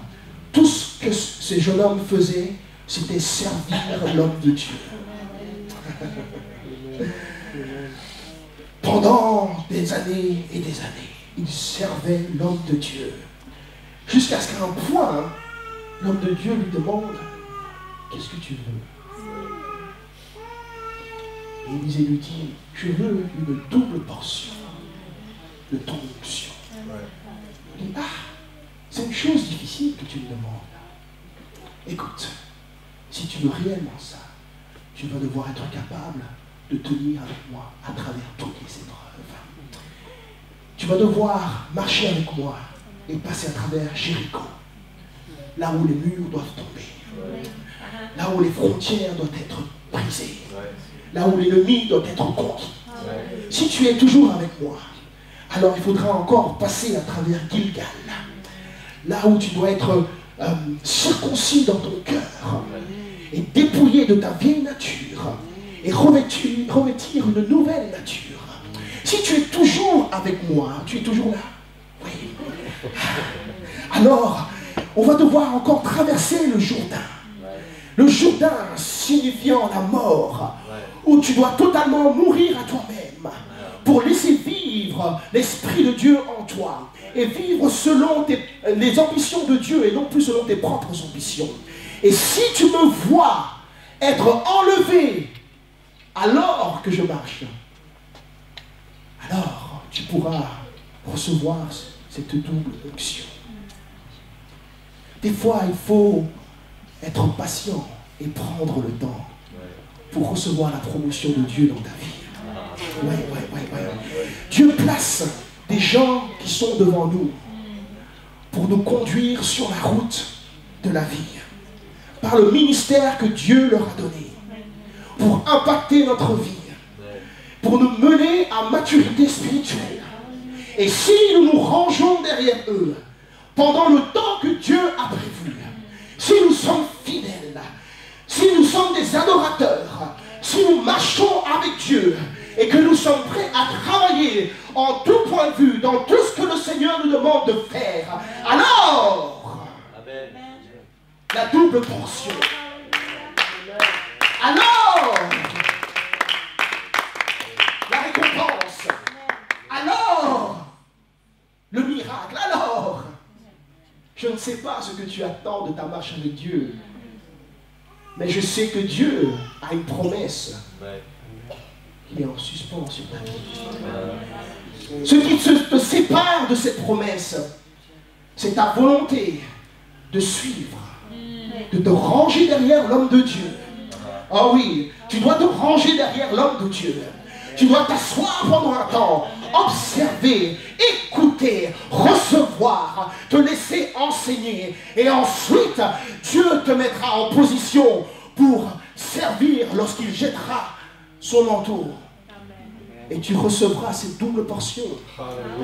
Tout ce que ces jeunes hommes faisaient, c'était servir l'homme de Dieu. Pendant des années et des années, il servait l'homme de Dieu. Jusqu'à ce qu'à un point, l'homme de Dieu lui demande, qu'est-ce que tu veux? Et Élisée lui dit, je veux une double portion de ton onction. Il dit, c'est une chose difficile que tu me demandes. Écoute, si tu veux réellement ça, tu vas devoir être capable de tenir avec moi à travers toutes les épreuves. Tu vas devoir marcher avec moi et passer à travers Jéricho, là où les murs doivent tomber, là où les frontières doivent être brisées, là où l'ennemi doit être conquis. Si tu es toujours avec moi, alors il faudra encore passer à travers Gilgal, là où tu dois être circoncis dans ton cœur et dépouillé de ta vieille nature et revêtir une nouvelle nature. Si tu es toujours avec moi, tu es toujours là, oui, alors on va devoir encore traverser le Jourdain. Le Jourdain signifiant la mort, où tu dois totalement mourir à toi-même pour laisser vivre l'Esprit de Dieu en toi et vivre selon les ambitions de Dieu et non plus selon tes propres ambitions. Et si tu me vois être enlevé alors que je marche, alors tu pourras recevoir cette double onction. Des fois, il faut être patient et prendre le temps pour recevoir la promotion de Dieu dans ta vie. Ouais. Dieu place des gens qui sont devant nous pour nous conduire sur la route de la vie, par le ministère que Dieu leur a donné, pour impacter notre vie, pour nous mener à maturité spirituelle. Et si nous nous rangeons derrière eux pendant le temps que Dieu a prévu, si nous sommes fidèles, si nous sommes des adorateurs, si nous marchons avec Dieu et que nous sommes prêts à travailler en tout point de vue, dans tout ce que le Seigneur nous demande de faire, alors, amen, la double portion. Alors, la récompense. Alors, le miracle. Alors, je ne sais pas ce que tu attends de ta marche avec Dieu, mais je sais que Dieu a une promesse qui est en suspens sur ta vie. Ce qui te sépare de cette promesse, c'est ta volonté de suivre, de te ranger derrière l'homme de Dieu. Oh oui, tu dois te ranger derrière l'homme de Dieu. Tu dois t'asseoir pendant un temps, observer, écouter, recevoir, te laisser enseigner. Et ensuite, Dieu te mettra en position pour servir lorsqu'il jettera son manteau. Et tu recevras cette double portion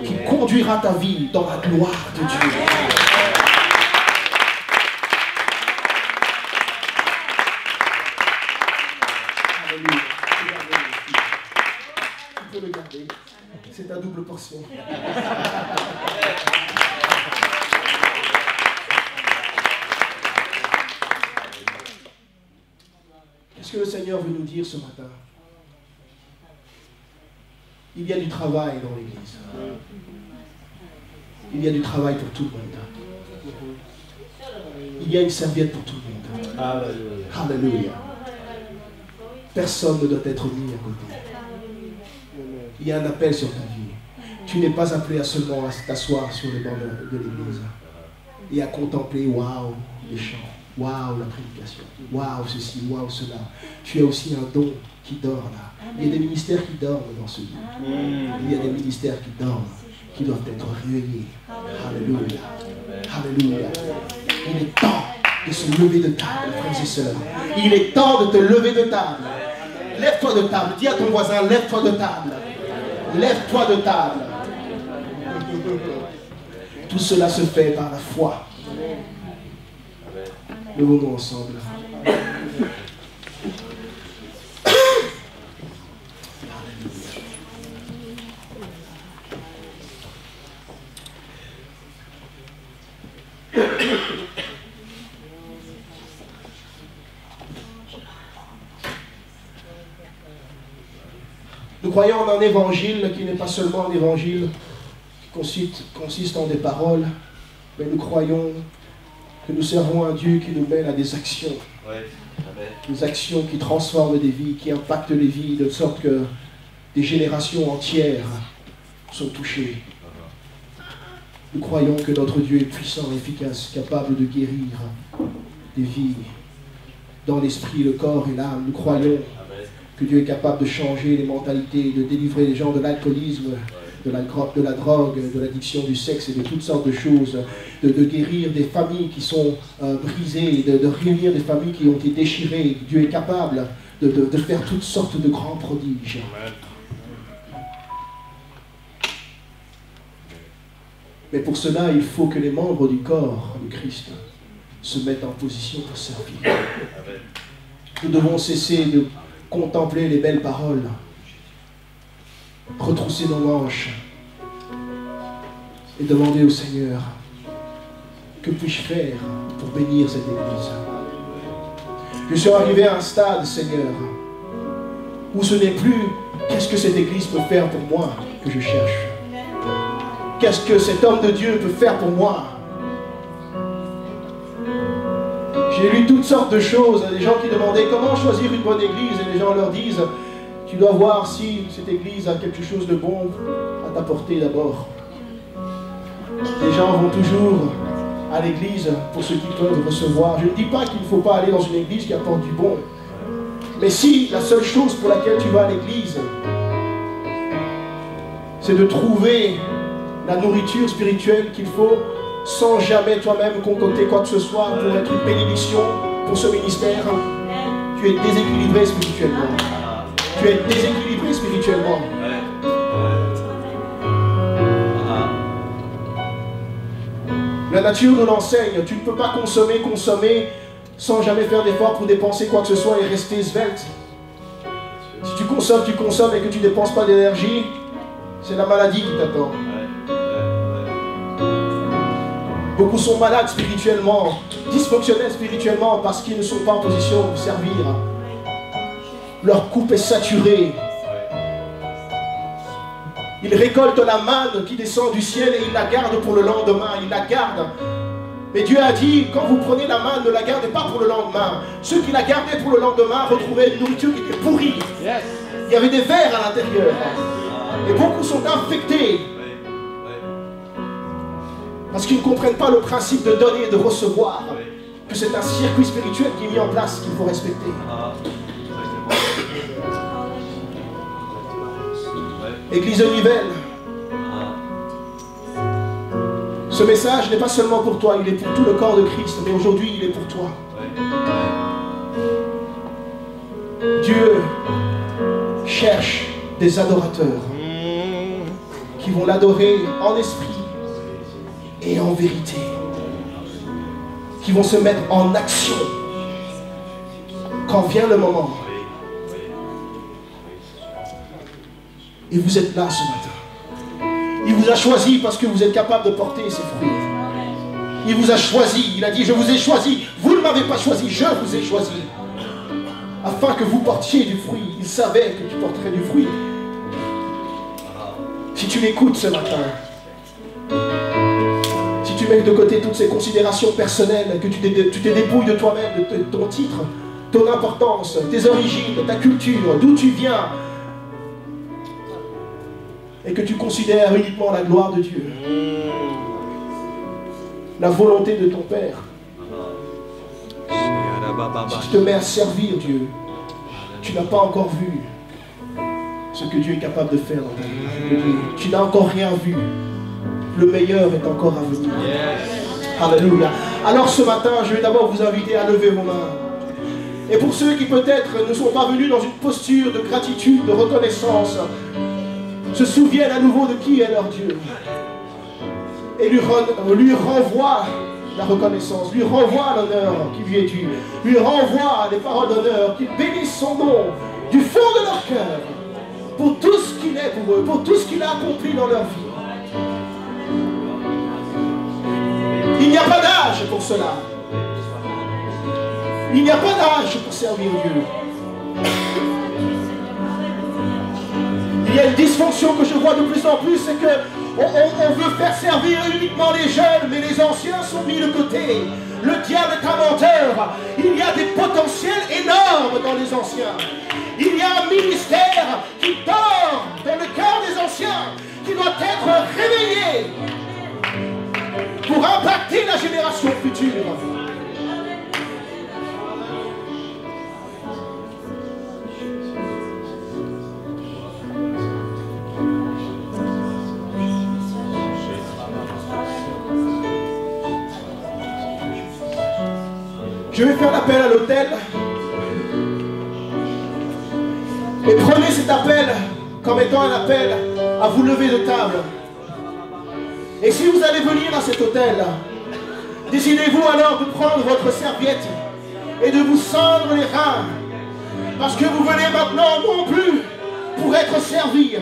qui conduira ta vie dans la gloire de Dieu. Alléluia. Tu peux le garder. C'est ta double portion. Qu'est-ce que le Seigneur veut nous dire ce matin? Il y a du travail dans l'Église. Il y a du travail pour tout le monde. Il y a une serviette pour tout le monde. Alléluia. Personne ne doit être mis à côté. Il y a un appel sur ta vie. Tu n'es pas appelé à seulement t'asseoir sur les bancs de l'Église et à contempler, waouh, les chants, waouh, la prédication, waouh, ceci, waouh, cela. Tu as aussi un don qui dort là. Il y a des ministères qui dorment dans ce lieu. Il y a des ministères qui dorment, qui doivent être réveillés. Alléluia. Alléluia. Il est temps de se lever de table, frères et sœurs. Il est temps de te lever de table. Lève-toi de table. Dis à ton voisin, lève-toi de table. Lève-toi de table. Tout cela se fait par la foi. Levons-nous ensemble. Nous croyons en un évangile qui n'est pas seulement un évangile qui consiste en des paroles, mais nous croyons que nous servons un Dieu qui nous mène à des actions. Des actions qui transforment des vies, qui impactent les vies, de sorte que des générations entières sont touchées. Nous croyons que notre Dieu est puissant, efficace, capable de guérir des vies dans l'esprit, le corps et l'âme. Nous croyons que Dieu est capable de changer les mentalités, de délivrer les gens de l'alcoolisme, de la drogue, de l'addiction du sexe et de toutes sortes de choses, de guérir des familles qui sont brisées, de réunir des familles qui ont été déchirées. Dieu est capable de faire toutes sortes de grands prodiges. Mais pour cela, il faut que les membres du corps de Christ se mettent en position pour servir. Nous devons cesser de contempler les belles paroles, retrousser nos manches et demander au Seigneur, que puis-je faire pour bénir cette église? Je suis arrivé à un stade, Seigneur, où ce n'est plus qu'est-ce que cette église peut faire pour moi que je cherche. Qu'est-ce que cet homme de Dieu peut faire pour moi? J'ai lu toutes sortes de choses, des gens qui demandaient comment choisir une bonne église, et les gens leur disent, tu dois voir si cette église a quelque chose de bon à t'apporter d'abord. Les gens vont toujours à l'église pour ce qu'ils peuvent recevoir. Je ne dis pas qu'il ne faut pas aller dans une église qui apporte du bon. Mais si la seule chose pour laquelle tu vas à l'église, c'est de trouver la nourriture spirituelle qu'il faut, sans jamais toi-même concocter quoi que ce soit pour être une bénédiction pour ce ministère, tu es déséquilibré spirituellement. Tu es déséquilibré spirituellement. La nature nous l'enseigne. Tu ne peux pas consommer sans jamais faire d'effort pour dépenser quoi que ce soit et rester svelte. Si tu consommes et que tu ne dépenses pas d'énergie, c'est la maladie qui t'attend. Beaucoup sont malades spirituellement, dysfonctionnels spirituellement parce qu'ils ne sont pas en position de servir. Leur coupe est saturée. Ils récoltent la manne qui descend du ciel et ils la gardent pour le lendemain. Ils la gardent. Mais Dieu a dit, quand vous prenez la manne, ne la gardez pas pour le lendemain. Ceux qui la gardaient pour le lendemain retrouvaient une nourriture qui était pourrie. Il y avait des vers à l'intérieur. Et beaucoup sont infectés. Parce qu'ils ne comprennent pas le principe de donner et de recevoir. Que c'est un circuit spirituel qui est mis en place qu'il faut respecter. Église de Nivelles, ce message n'est pas seulement pour toi, il est pour tout le corps de Christ, mais aujourd'hui il est pour toi. Dieu cherche des adorateurs qui vont l'adorer en esprit et en vérité, qui vont se mettre en action quand vient le moment. Et vous êtes là ce matin. Il vous a choisi parce que vous êtes capable de porter ses fruits. Il vous a choisi. Il a dit, je vous ai choisi. Vous ne m'avez pas choisi, je vous ai choisi. Afin que vous portiez du fruit. Il savait que tu porterais du fruit. Si tu l'écoutes ce matin, si tu mets de côté toutes ces considérations personnelles, que tu te dépouilles de toi-même, de ton titre, ton importance, tes origines, ta culture, d'où tu viens, et que tu considères uniquement la gloire de Dieu, la volonté de ton Père. Si tu te mets à servir Dieu, tu n'as pas encore vu ce que Dieu est capable de faire dans ta vie. Tu n'as encore rien vu. Le meilleur est encore à venir. Alléluia. Alors ce matin, je vais d'abord vous inviter à lever vos mains. Et pour ceux qui peut-être ne sont pas venus dans une posture de gratitude, de reconnaissance, se souviennent à nouveau de qui est leur Dieu et lui renvoie la reconnaissance, lui renvoie l'honneur qui lui est dû, lui renvoie les paroles d'honneur, qu'ils bénissent son nom du fond de leur cœur pour tout ce qu'il est pour eux, pour tout ce qu'il a accompli dans leur vie. Il n'y a pas d'âge pour cela. Il n'y a pas d'âge pour servir Dieu. Il y a une dysfonction que je vois de plus en plus, c'est qu'on veut faire servir uniquement les jeunes, mais les anciens sont mis de côté. Le diable est un menteur. Il y a des potentiels énormes dans les anciens. Il y a un ministère qui dort dans le cœur des anciens, qui doit être réveillé pour impacter la génération future. Je vais faire l'appel à l'autel. Et prenez cet appel comme étant un appel à vous lever de table. Et si vous allez venir à cet hôtel, décidez-vous alors de prendre votre serviette et de vous cendre les reins. Parce que vous venez maintenant non plus pour être servi,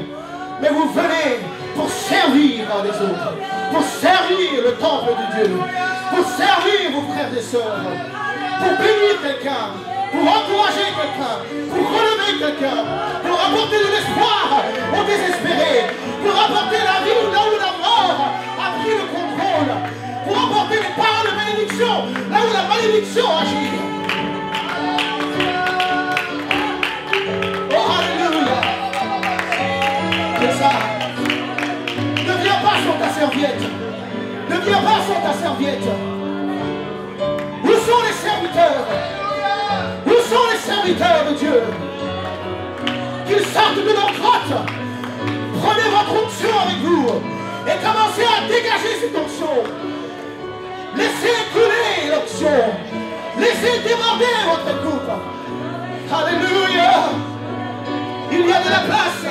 mais vous venez pour servir les autres, pour servir le temple de Dieu, pour servir vos frères et sœurs, pour bénir quelqu'un, pour encourager quelqu'un, pour relever quelqu'un, pour apporter de l'espoir aux désespérés, pour apporter la vie là où la mort a pris le contrôle, pour apporter les paroles de bénédiction là où la malédiction agit. Oh, alléluia. C'est ça. Ne viens pas sur ta serviette. Ne viens pas sur ta serviette. Où sont les serviteurs? Où sont les serviteurs de Dieu? Qu'ils sortent de leur grotte. Prenez votre onction avec vous et commencez à dégager cette onction. Laissez couler l'onction. Laissez déborder votre coupe. Alléluia. Il y a de la place